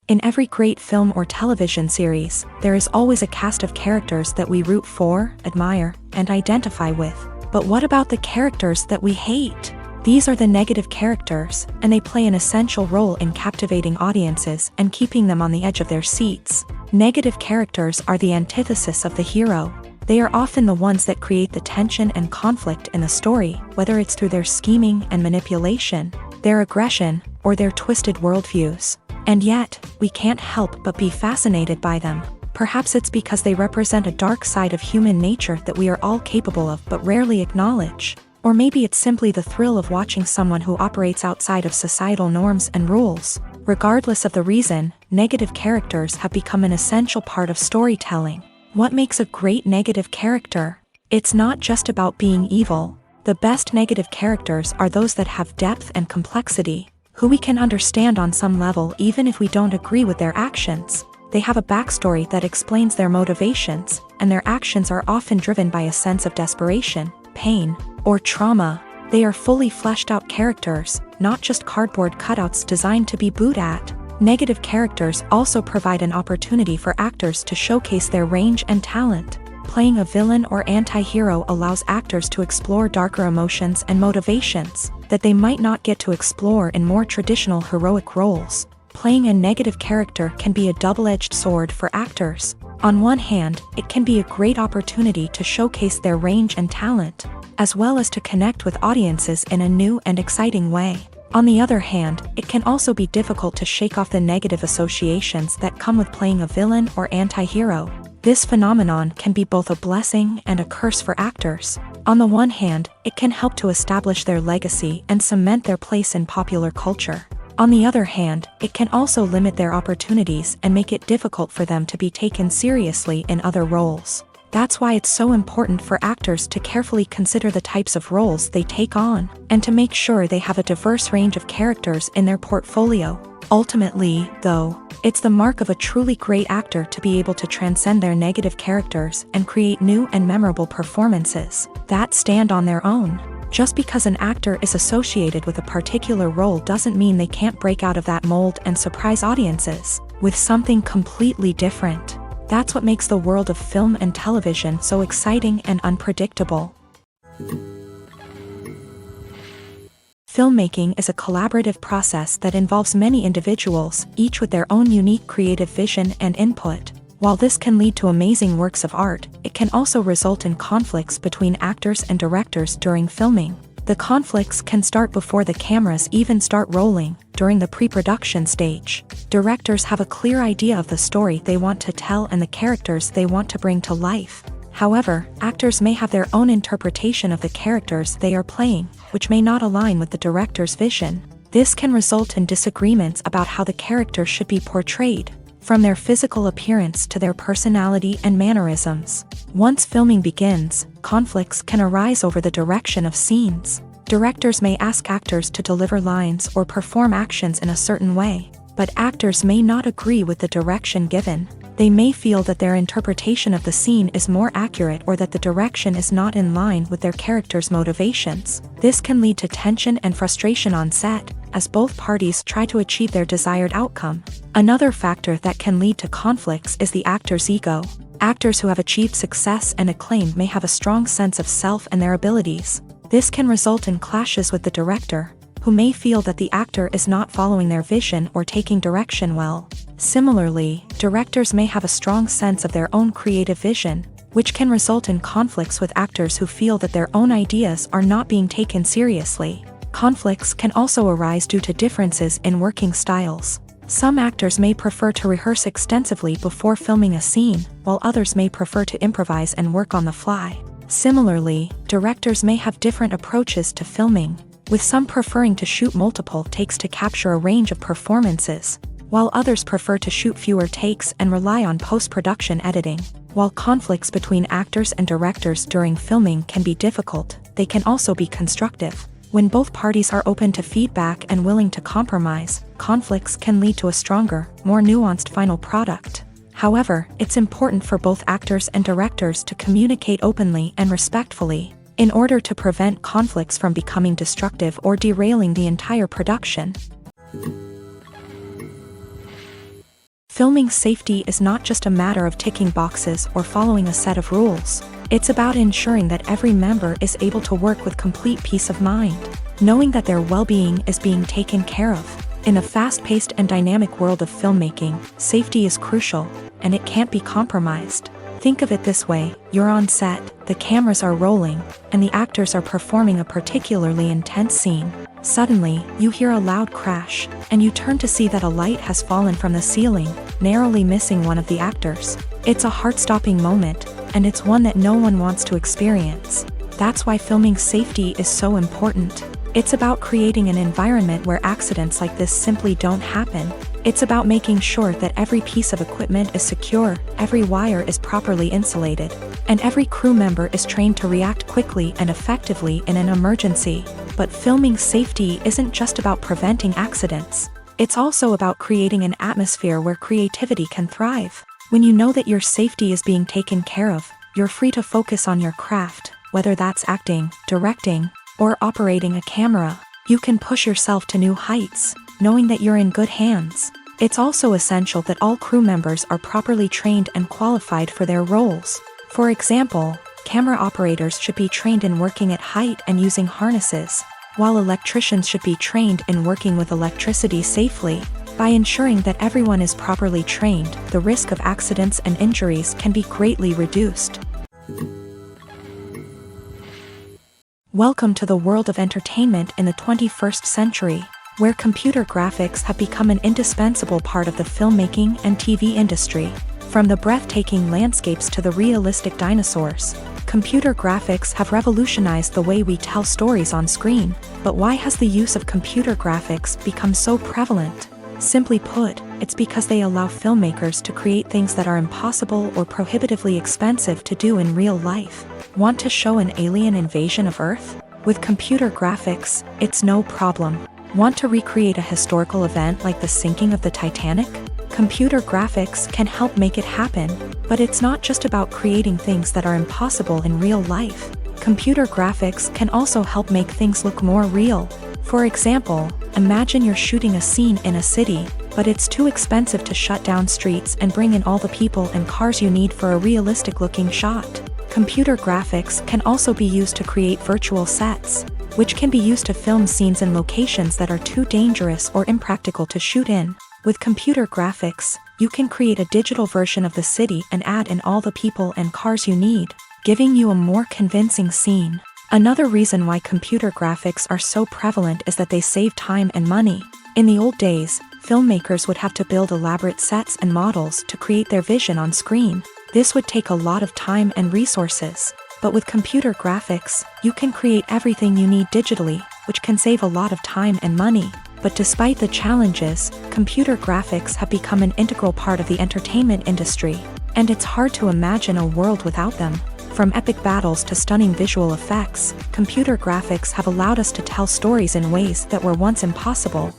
In every great film or television series, there is always a cast of characters that we root for, admire, and identify with. But what about the characters that we hate? These are the negative characters, and they play an essential role in captivating audiences and keeping them on the edge of their seats. Negative characters are the antithesis of the hero. They are often the ones that create the tension and conflict in the story, whether it's through their scheming and manipulation, their aggression, or their twisted worldviews. And yet, we can't help but be fascinated by them. Perhaps it's because they represent a dark side of human nature that we are all capable of but rarely acknowledge. Or maybe it's simply the thrill of watching someone who operates outside of societal norms and rules. Regardless of the reason, negative characters have become an essential part of storytelling. What makes a great negative character? It's not just about being evil. The best negative characters are those that have depth and complexity, who we can understand on some level even if we don't agree with their actions. They have a backstory that explains their motivations, and their actions are often driven by a sense of desperation, pain, or trauma. They are fully fleshed out characters, not just cardboard cutouts designed to be booed at. Negative characters also provide an opportunity for actors to showcase their range and talent. Playing a villain or anti-hero allows actors to explore darker emotions and motivations that they might not get to explore in more traditional heroic roles. Playing a negative character can be a double-edged sword for actors. On one hand, it can be a great opportunity to showcase their range and talent, as well as to connect with audiences in a new and exciting way. On the other hand, it can also be difficult to shake off the negative associations that come with playing a villain or anti-hero. This phenomenon can be both a blessing and a curse for actors. On the one hand, it can help to establish their legacy and cement their place in popular culture. On the other hand, it can also limit their opportunities and make it difficult for them to be taken seriously in other roles. That's why it's so important for actors to carefully consider the types of roles they take on, and to make sure they have a diverse range of characters in their portfolio. Ultimately, though, it's the mark of a truly great actor to be able to transcend their negative characters and create new and memorable performances that stand on their own. Just because an actor is associated with a particular role doesn't mean they can't break out of that mold and surprise audiences with something completely different. That's what makes the world of film and television so exciting and unpredictable. Filmmaking is a collaborative process that involves many individuals, each with their own unique creative vision and input. While this can lead to amazing works of art, it can also result in conflicts between actors and directors during filming. The conflicts can start before the cameras even start rolling, during the pre-production stage. Directors have a clear idea of the story they want to tell and the characters they want to bring to life. However, actors may have their own interpretation of the characters they are playing, which may not align with the director's vision. This can result in disagreements about how the character should be portrayed, from their physical appearance to their personality and mannerisms. Once filming begins, conflicts can arise over the direction of scenes. Directors may ask actors to deliver lines or perform actions in a certain way, but actors may not agree with the direction given. They may feel that their interpretation of the scene is more accurate or that the direction is not in line with their character's motivations. This can lead to tension and frustration on set, as both parties try to achieve their desired outcome. Another factor that can lead to conflicts is the actor's ego. Actors who have achieved success and acclaim may have a strong sense of self and their abilities. This can result in clashes with the director, who may feel that the actor is not following their vision or taking direction well. Similarly, directors may have a strong sense of their own creative vision, which can result in conflicts with actors who feel that their own ideas are not being taken seriously. Conflicts can also arise due to differences in working styles. Some actors may prefer to rehearse extensively before filming a scene, while others may prefer to improvise and work on the fly. Similarly, directors may have different approaches to filming, with some preferring to shoot multiple takes to capture a range of performances, while others prefer to shoot fewer takes and rely on post-production editing. While conflicts between actors and directors during filming can be difficult, they can also be constructive. When both parties are open to feedback and willing to compromise, conflicts can lead to a stronger, more nuanced final product. However, it's important for both actors and directors to communicate openly and respectfully, in order to prevent conflicts from becoming destructive or derailing the entire production. Filming safety is not just a matter of ticking boxes or following a set of rules. It's about ensuring that every member is able to work with complete peace of mind, knowing that their well-being is being taken care of. In a fast-paced and dynamic world of filmmaking, safety is crucial, and it can't be compromised. Think of it this way: you're on set, the cameras are rolling, and the actors are performing a particularly intense scene. Suddenly, you hear a loud crash, and you turn to see that a light has fallen from the ceiling, narrowly missing one of the actors. It's a heart-stopping moment, and it's one that no one wants to experience. That's why filming safety is so important. It's about creating an environment where accidents like this simply don't happen. It's about making sure that every piece of equipment is secure, every wire is properly insulated, and every crew member is trained to react quickly and effectively in an emergency. But filming safety isn't just about preventing accidents. It's also about creating an atmosphere where creativity can thrive. When you know that your safety is being taken care of, you're free to focus on your craft, whether that's acting, directing, or operating a camera. You can push yourself to new heights, knowing that you're in good hands. It's also essential that all crew members are properly trained and qualified for their roles. For example, camera operators should be trained in working at height and using harnesses, while electricians should be trained in working with electricity safely. By ensuring that everyone is properly trained, the risk of accidents and injuries can be greatly reduced. Welcome to the world of entertainment in the 21st century, where computer graphics have become an indispensable part of the filmmaking and TV industry. From the breathtaking landscapes to the realistic dinosaurs, computer graphics have revolutionized the way we tell stories on screen. But why has the use of computer graphics become so prevalent? Simply put, it's because they allow filmmakers to create things that are impossible or prohibitively expensive to do in real life. Want to show an alien invasion of Earth? With computer graphics, it's no problem. Want to recreate a historical event like the sinking of the Titanic? Computer graphics can help make it happen. But it's not just about creating things that are impossible in real life. Computer graphics can also help make things look more real. For example, imagine you're shooting a scene in a city, but it's too expensive to shut down streets and bring in all the people and cars you need for a realistic-looking shot. Computer graphics can also be used to create virtual sets, which can be used to film scenes in locations that are too dangerous or impractical to shoot in. With computer graphics, you can create a digital version of the city and add in all the people and cars you need, giving you a more convincing scene. Another reason why computer graphics are so prevalent is that they save time and money. In the old days, filmmakers would have to build elaborate sets and models to create their vision on screen. This would take a lot of time and resources. But with computer graphics, you can create everything you need digitally, which can save a lot of time and money. But despite the challenges, computer graphics have become an integral part of the entertainment industry, and it's hard to imagine a world without them. From epic battles to stunning visual effects, computer graphics have allowed us to tell stories in ways that were once impossible.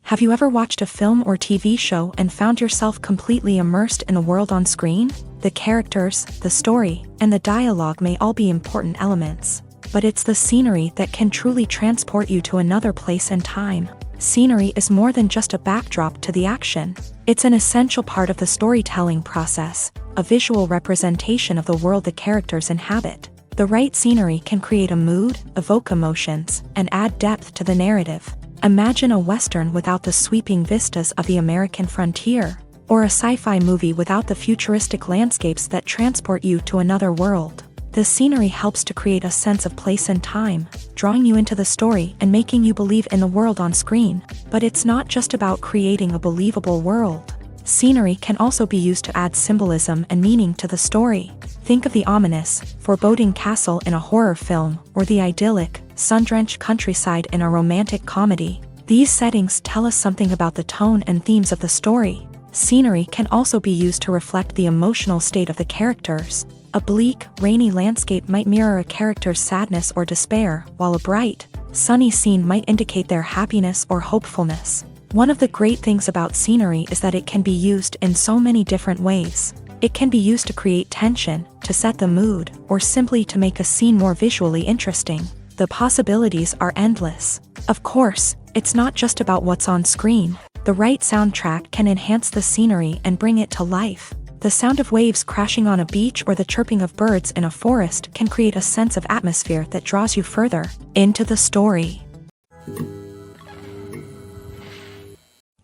Have you ever watched a film or TV show and found yourself completely immersed in the world on screen? The characters, the story, and the dialogue may all be important elements. but it's the scenery that can truly transport you to another place and time. Scenery is more than just a backdrop to the action. It's an essential part of the storytelling process, a visual representation of the world the characters inhabit. The right scenery can create a mood, evoke emotions, and add depth to the narrative. Imagine a Western without the sweeping vistas of the American frontier, or a sci-fi movie without the futuristic landscapes that transport you to another world. The scenery helps to create a sense of place and time, drawing you into the story and making you believe in the world on screen. But it's not just about creating a believable world. Scenery can also be used to add symbolism and meaning to the story. Think of the ominous, foreboding castle in a horror film, or the idyllic, sun-drenched countryside in a romantic comedy. These settings tell us something about the tone and themes of the story. Scenery can also be used to reflect the emotional state of the characters. A bleak, rainy landscape might mirror a character's sadness or despair, while a bright, sunny scene might indicate their happiness or hopefulness. One of the great things about scenery is that it can be used in so many different ways. It can be used to create tension, to set the mood, or simply to make a scene more visually interesting. The possibilities are endless. Of course, it's not just about what's on screen. The right soundtrack can enhance the scenery and bring it to life. The sound of waves crashing on a beach or the chirping of birds in a forest can create a sense of atmosphere that draws you further into the story.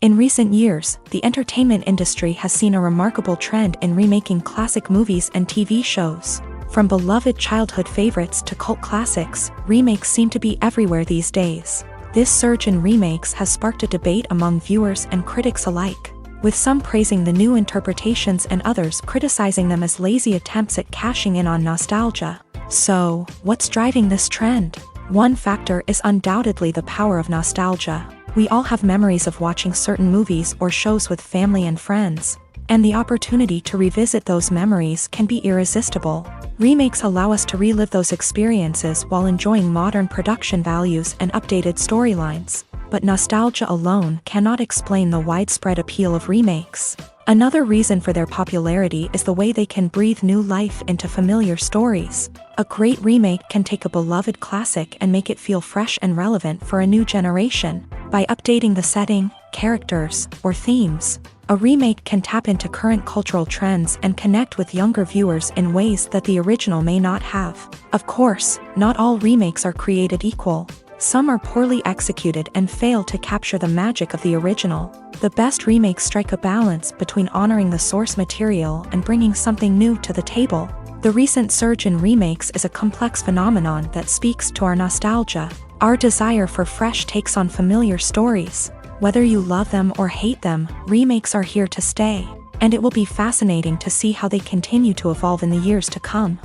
In recent years, the entertainment industry has seen a remarkable trend in remaking classic movies and TV shows. From beloved childhood favorites to cult classics, remakes seem to be everywhere these days. This surge in remakes has sparked a debate among viewers and critics alike, with some praising the new interpretations and others criticizing them as lazy attempts at cashing in on nostalgia. So, what's driving this trend? One factor is undoubtedly the power of nostalgia. We all have memories of watching certain movies or shows with family and friends, and the opportunity to revisit those memories can be irresistible. Remakes allow us to relive those experiences while enjoying modern production values and updated storylines. But nostalgia alone cannot explain the widespread appeal of remakes. Another reason for their popularity is the way they can breathe new life into familiar stories. A great remake can take a beloved classic and make it feel fresh and relevant for a new generation. By updating the setting, characters, or themes, a remake can tap into current cultural trends and connect with younger viewers in ways that the original may not have. Of course, not all remakes are created equal. Some are poorly executed and fail to capture the magic of the original. The best remakes strike a balance between honoring the source material and bringing something new to the table. The recent surge in remakes is a complex phenomenon that speaks to our nostalgia, our desire for fresh takes on familiar stories. Whether you love them or hate them, remakes are here to stay, and it will be fascinating to see how they continue to evolve in the years to come.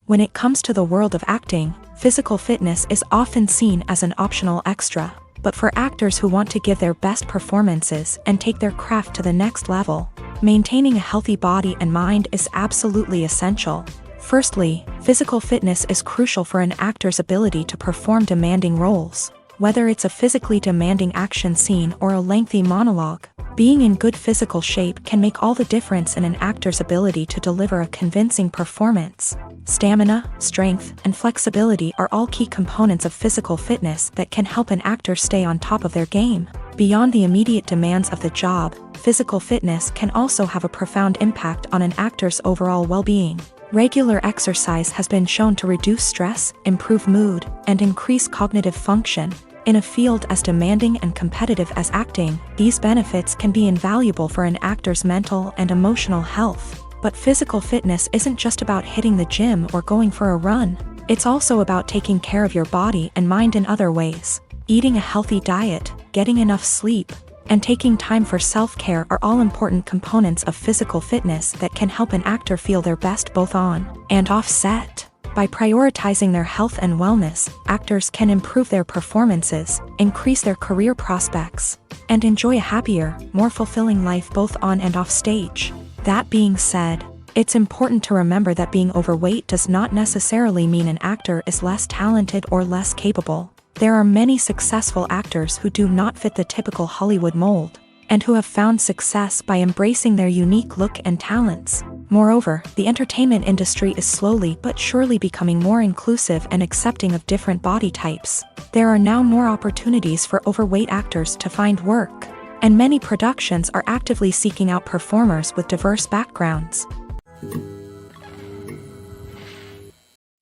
When it comes to the world of acting, physical fitness is often seen as an optional extra. But for actors who want to give their best performances and take their craft to the next level, maintaining a healthy body and mind is absolutely essential. Firstly, physical fitness is crucial for an actor's ability to perform demanding roles. Whether it's a physically demanding action scene or a lengthy monologue, being in good physical shape can make all the difference in an actor's ability to deliver a convincing performance. Stamina, strength, and flexibility are all key components of physical fitness that can help an actor stay on top of their game. Beyond the immediate demands of the job, physical fitness can also have a profound impact on an actor's overall well-being. Regular exercise has been shown to reduce stress, improve mood, and increase cognitive function. In a field as demanding and competitive as acting, these benefits can be invaluable for an actor's mental and emotional health. But physical fitness isn't just about hitting the gym or going for a run. It's also about taking care of your body and mind in other ways. Eating a healthy diet, getting enough sleep, and taking time for self-care are all important components of physical fitness that can help an actor feel their best both on and off set. By prioritizing their health and wellness, actors can improve their performances, increase their career prospects, and enjoy a happier, more fulfilling life both on and off stage. That being said, it's important to remember that being overweight does not necessarily mean an actor is less talented or less capable. There are many successful actors who do not fit the typical Hollywood mold, and who have found success by embracing their unique look and talents. Moreover, the entertainment industry is slowly but surely becoming more inclusive and accepting of different body types. There are now more opportunities for overweight actors to find work, and many productions are actively seeking out performers with diverse backgrounds.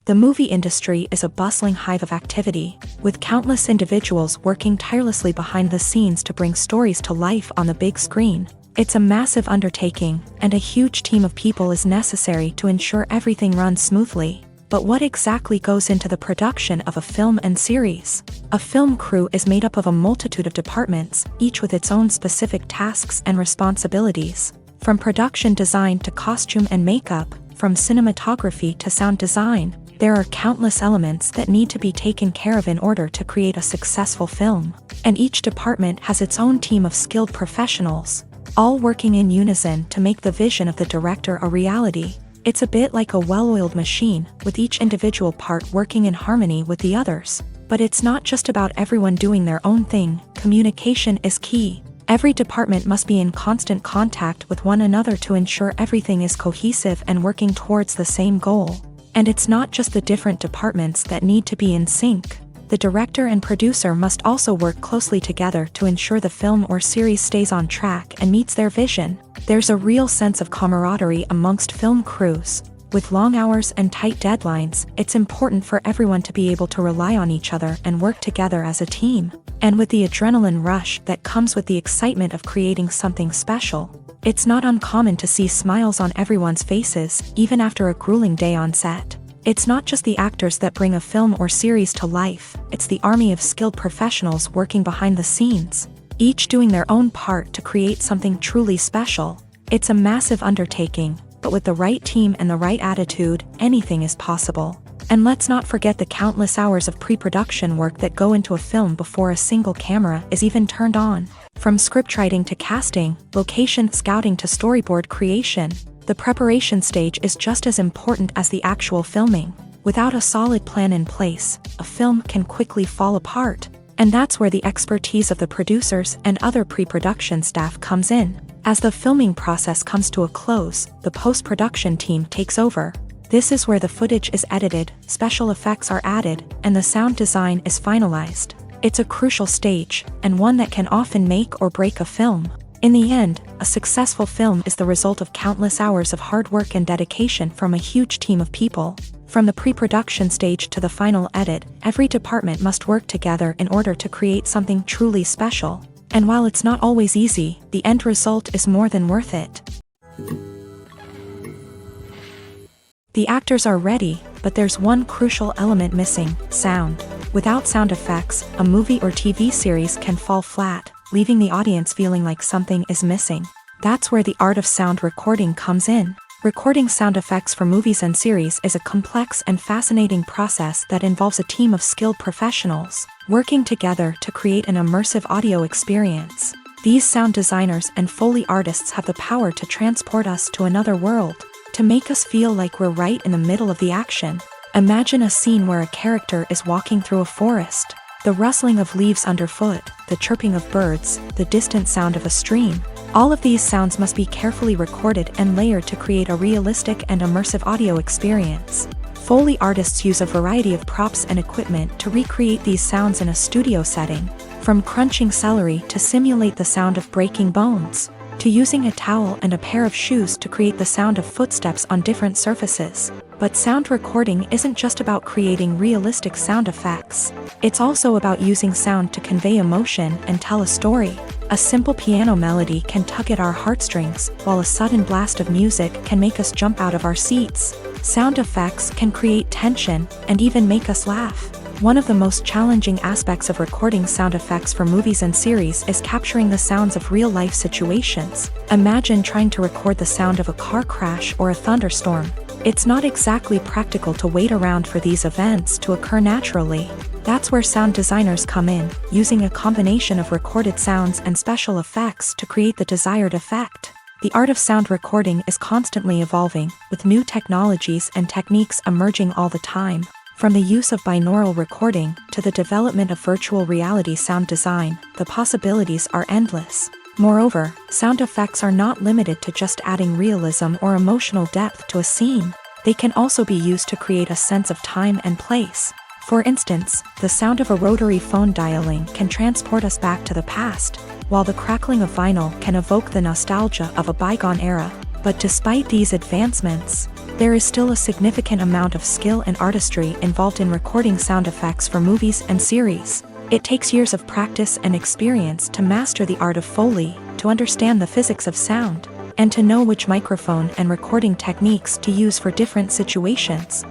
The movie industry is a bustling hive of activity, with countless individuals working tirelessly behind the scenes to bring stories to life on the big screen. It's a massive undertaking, and a huge team of people is necessary to ensure everything runs smoothly. But what exactly goes into the production of a film and series? A film crew is made up of a multitude of departments, each with its own specific tasks and responsibilities. From production design to costume and makeup, from cinematography to sound design, there are countless elements that need to be taken care of in order to create a successful film. And each department has its own team of skilled professionals, all working in unison to make the vision of the director a reality. It's a bit like a well-oiled machine, with each individual part working in harmony with the others. But it's not just about everyone doing their own thing. Communication is key. Every department must be in constant contact with one another to ensure everything is cohesive and working towards the same goal. And it's not just the different departments that need to be in sync. The director and producer must also work closely together to ensure the film or series stays on track and meets their vision. There's a real sense of camaraderie amongst film crews. With long hours and tight deadlines, it's important for everyone to be able to rely on each other and work together as a team. And with the adrenaline rush that comes with the excitement of creating something special, it's not uncommon to see smiles on everyone's faces, even after a grueling day on set. It's not just the actors that bring a film or series to life, it's the army of skilled professionals working behind the scenes, each doing their own part to create something truly special. It's a massive undertaking, but with the right team and the right attitude, anything is possible. And let's not forget the countless hours of pre-production work that go into a film before a single camera is even turned on. From scriptwriting to casting, location scouting to storyboard creation, the preparation stage is just as important as the actual filming. Without a solid plan in place, a film can quickly fall apart. And that's where the expertise of the producers and other pre-production staff comes in. As the filming process comes to a close, the post-production team takes over. This is where the footage is edited, special effects are added, and the sound design is finalized. It's a crucial stage, and one that can often make or break a film. In the end, a successful film is the result of countless hours of hard work and dedication from a huge team of people. From the pre-production stage to the final edit, every department must work together in order to create something truly special. And while it's not always easy, the end result is more than worth it. The actors are ready, but there's one crucial element missing: sound. Without sound effects, a movie or TV series can fall flat, leaving the audience feeling like something is missing. That's where the art of sound recording comes in. Recording sound effects for movies and series is a complex and fascinating process that involves a team of skilled professionals working together to create an immersive audio experience. These sound designers and Foley artists have the power to transport us to another world, to make us feel like we're right in the middle of the action. Imagine a scene where a character is walking through a forest. The rustling of leaves underfoot, the chirping of birds, the distant sound of a stream. All of these sounds must be carefully recorded and layered to create a realistic and immersive audio experience. Foley artists use a variety of props and equipment to recreate these sounds in a studio setting, from crunching celery to simulate the sound of breaking bones, to using a towel and a pair of shoes to create the sound of footsteps on different surfaces. But sound recording isn't just about creating realistic sound effects. It's also about using sound to convey emotion and tell a story. A simple piano melody can tug at our heartstrings, while a sudden blast of music can make us jump out of our seats. Sound effects can create tension and even make us laugh. One of the most challenging aspects of recording sound effects for movies and series is capturing the sounds of real-life situations. Imagine trying to record the sound of a car crash or a thunderstorm. It's not exactly practical to wait around for these events to occur naturally. That's where sound designers come in, using a combination of recorded sounds and special effects to create the desired effect. The art of sound recording is constantly evolving, with new technologies and techniques emerging all the time. From the use of binaural recording to the development of virtual reality sound design, the possibilities are endless. Moreover, sound effects are not limited to just adding realism or emotional depth to a scene. They can also be used to create a sense of time and place. For instance, the sound of a rotary phone dialing can transport us back to the past, while the crackling of vinyl can evoke the nostalgia of a bygone era. But despite these advancements, there is still a significant amount of skill and artistry involved in recording sound effects for movies and series. It takes years of practice and experience to master the art of Foley, to understand the physics of sound, and to know which microphone and recording techniques to use for different situations.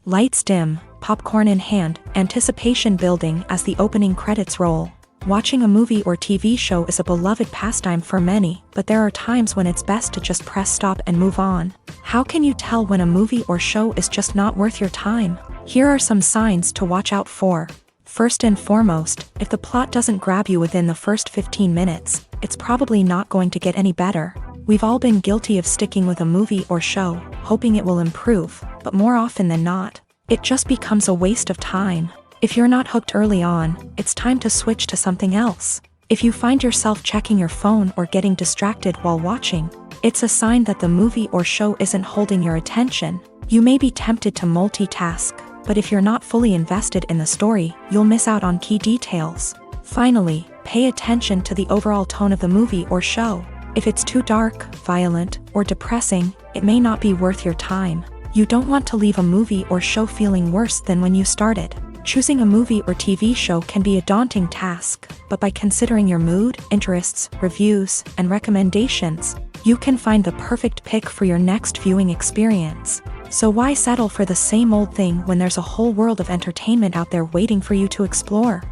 Lights dim, popcorn in hand, anticipation building as the opening credits roll. Watching a movie or TV show is a beloved pastime for many, but there are times when it's best to just press stop and move on. How can you tell when a movie or show is just not worth your time? Here are some signs to watch out for. First and foremost, if the plot doesn't grab you within the first 15 minutes, it's probably not going to get any better. We've all been guilty of sticking with a movie or show, hoping it will improve, but more often than not, it just becomes a waste of time. If you're not hooked early on, it's time to switch to something else. If you find yourself checking your phone or getting distracted while watching, it's a sign that the movie or show isn't holding your attention. You may be tempted to multitask, but if you're not fully invested in the story, you'll miss out on key details. Finally, pay attention to the overall tone of the movie or show. If it's too dark, violent, or depressing, it may not be worth your time. You don't want to leave a movie or show feeling worse than when you started. Choosing a movie or TV show can be a daunting task, but by considering your mood, interests, reviews, and recommendations, you can find the perfect pick for your next viewing experience. So why settle for the same old thing when there's a whole world of entertainment out there waiting for you to explore?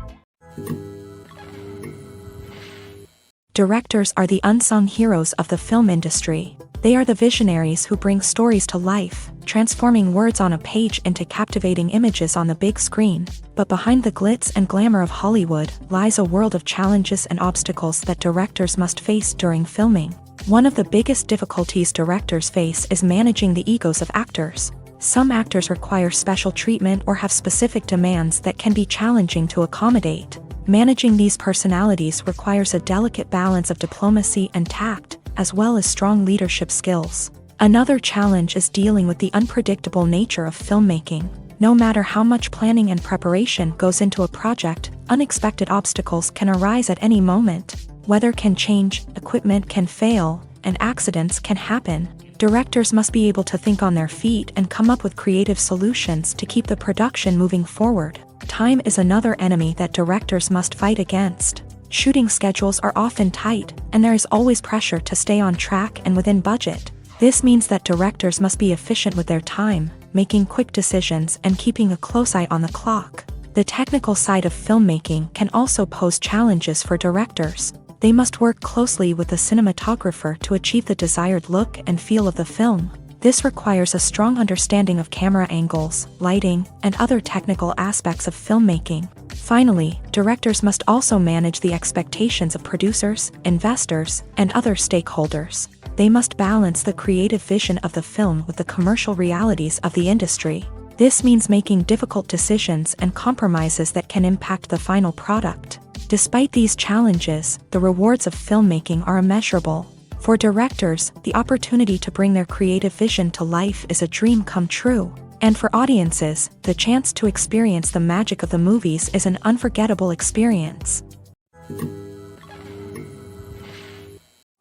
Directors are the unsung heroes of the film industry. They are the visionaries who bring stories to life, transforming words on a page into captivating images on the big screen. But behind the glitz and glamour of Hollywood lies a world of challenges and obstacles that directors must face during filming. One of the biggest difficulties directors face is managing the egos of actors. Some actors require special treatment or have specific demands that can be challenging to accommodate. Managing these personalities requires a delicate balance of diplomacy and tact, as well as strong leadership skills. Another challenge is dealing with the unpredictable nature of filmmaking. No matter how much planning and preparation goes into a project, unexpected obstacles can arise at any moment. Weather can change, equipment can fail, and accidents can happen. Directors must be able to think on their feet and come up with creative solutions to keep the production moving forward. Time is another enemy that directors must fight against. Shooting schedules are often tight, and there is always pressure to stay on track and within budget. This means that directors must be efficient with their time, making quick decisions and keeping a close eye on the clock. The technical side of filmmaking can also pose challenges for directors. They must work closely with the cinematographer to achieve the desired look and feel of the film. This requires a strong understanding of camera angles, lighting, and other technical aspects of filmmaking. Finally, directors must also manage the expectations of producers, investors, and other stakeholders. They must balance the creative vision of the film with the commercial realities of the industry. This means making difficult decisions and compromises that can impact the final product. Despite these challenges, the rewards of filmmaking are immeasurable. For directors, the opportunity to bring their creative vision to life is a dream come true. And for audiences, the chance to experience the magic of the movies is an unforgettable experience.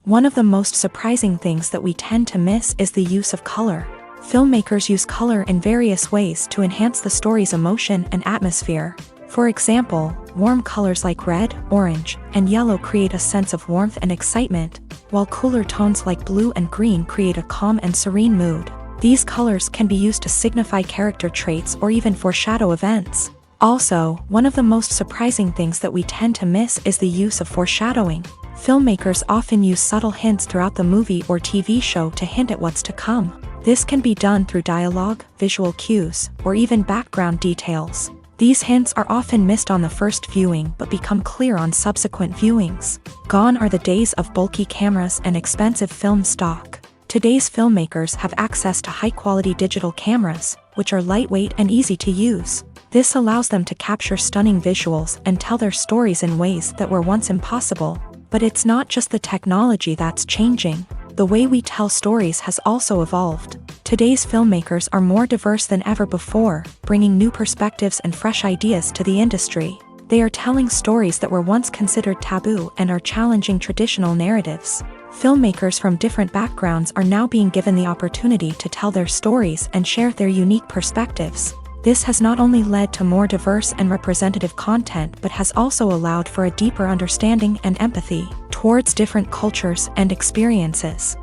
One of the most surprising things that we tend to miss is the use of color. Filmmakers use color in various ways to enhance the story's emotion and atmosphere. For example, warm colors like red, orange, and yellow create a sense of warmth and excitement, while cooler tones like blue and green create a calm and serene mood. These colors can be used to signify character traits or even foreshadow events. Also, one of the most surprising things that we tend to miss is the use of foreshadowing. Filmmakers often use subtle hints throughout the movie or TV show to hint at what's to come. This can be done through dialogue, visual cues, or even background details. These hints are often missed on the first viewing but become clear on subsequent viewings. Gone are the days of bulky cameras and expensive film stock. Today's filmmakers have access to high-quality digital cameras, which are lightweight and easy to use. This allows them to capture stunning visuals and tell their stories in ways that were once impossible. But it's not just the technology that's changing. The way we tell stories has also evolved. Today's filmmakers are more diverse than ever before, bringing new perspectives and fresh ideas to the industry. They are telling stories that were once considered taboo and are challenging traditional narratives. Filmmakers from different backgrounds are now being given the opportunity to tell their stories and share their unique perspectives. This has not only led to more diverse and representative content but has also allowed for a deeper understanding and empathy towards different cultures and experiences.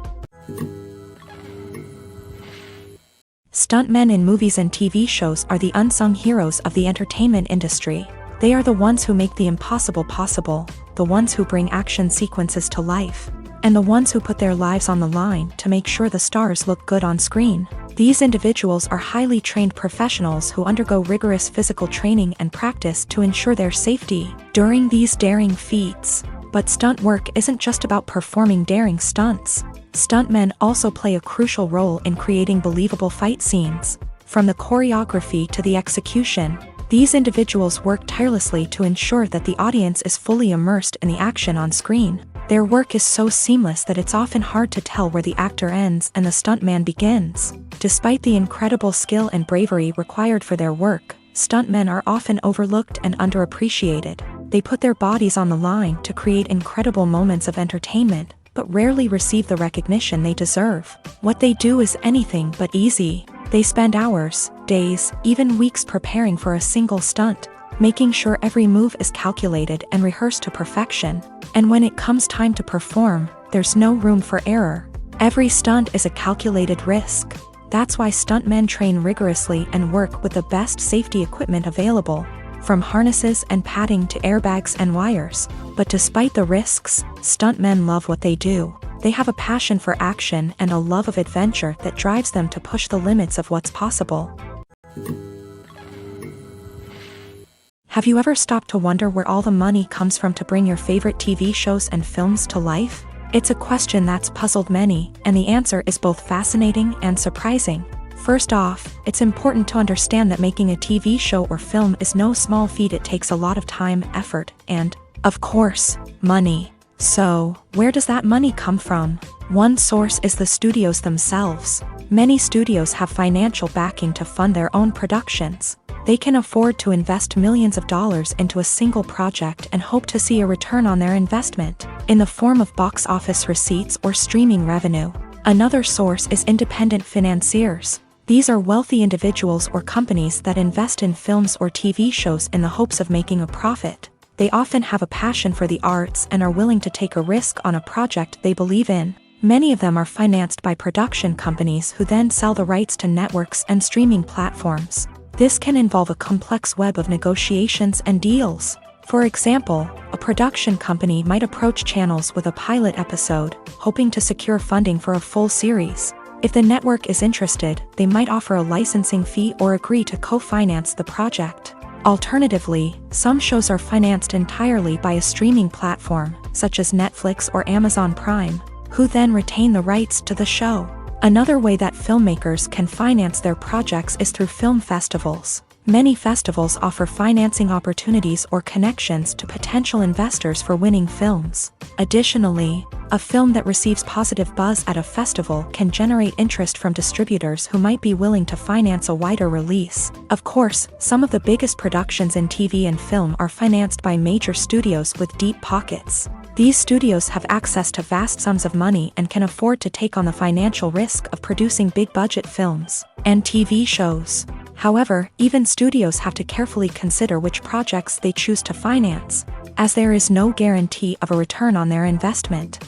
Stuntmen in movies and TV shows are the unsung heroes of the entertainment industry. They are the ones who make the impossible possible, the ones who bring action sequences to life, and the ones who put their lives on the line to make sure the stars look good on screen. These individuals are highly trained professionals who undergo rigorous physical training and practice to ensure their safety during these daring feats. But stunt work isn't just about performing daring stunts. Stuntmen also play a crucial role in creating believable fight scenes. From the choreography to the execution, these individuals work tirelessly to ensure that the audience is fully immersed in the action on screen. Their work is so seamless that it's often hard to tell where the actor ends and the stuntman begins. Despite the incredible skill and bravery required for their work, stuntmen are often overlooked and underappreciated. They put their bodies on the line to create incredible moments of entertainment, but rarely receive the recognition they deserve. What they do is anything but easy. They spend hours, days, even weeks preparing for a single stunt, making sure every move is calculated and rehearsed to perfection. And when it comes time to perform, there's no room for error. Every stunt is a calculated risk. That's why stuntmen train rigorously and work with the best safety equipment available, from harnesses and padding to airbags and wires. But despite the risks, stuntmen love what they do. They have a passion for action and a love of adventure that drives them to push the limits of what's possible. Have you ever stopped to wonder where all the money comes from to bring your favorite TV shows and films to life? It's a question that's puzzled many, and the answer is both fascinating and surprising. First off, it's important to understand that making a TV show or film is no small feat. It takes a lot of time, effort, and, of course, money. So, where does that money come from? One source is the studios themselves. Many studios have financial backing to fund their own productions. They can afford to invest millions of dollars into a single project and hope to see a return on their investment, in the form of box office receipts or streaming revenue. Another source is independent financiers. These are wealthy individuals or companies that invest in films or TV shows in the hopes of making a profit. They often have a passion for the arts and are willing to take a risk on a project they believe in. Many of them are financed by production companies who then sell the rights to networks and streaming platforms. This can involve a complex web of negotiations and deals. For example, a production company might approach channels with a pilot episode, hoping to secure funding for a full series. If the network is interested, they might offer a licensing fee or agree to co-finance the project. Alternatively, some shows are financed entirely by a streaming platform, such as Netflix or Amazon Prime, who then retain the rights to the show. Another way that filmmakers can finance their projects is through film festivals. Many festivals offer financing opportunities or connections to potential investors for winning films. Additionally, a film that receives positive buzz at a festival can generate interest from distributors who might be willing to finance a wider release. Of course, some of the biggest productions in TV and film are financed by major studios with deep pockets. These studios have access to vast sums of money and can afford to take on the financial risk of producing big-budget films and TV shows. However, even studios have to carefully consider which projects they choose to finance, as there is no guarantee of a return on their investment.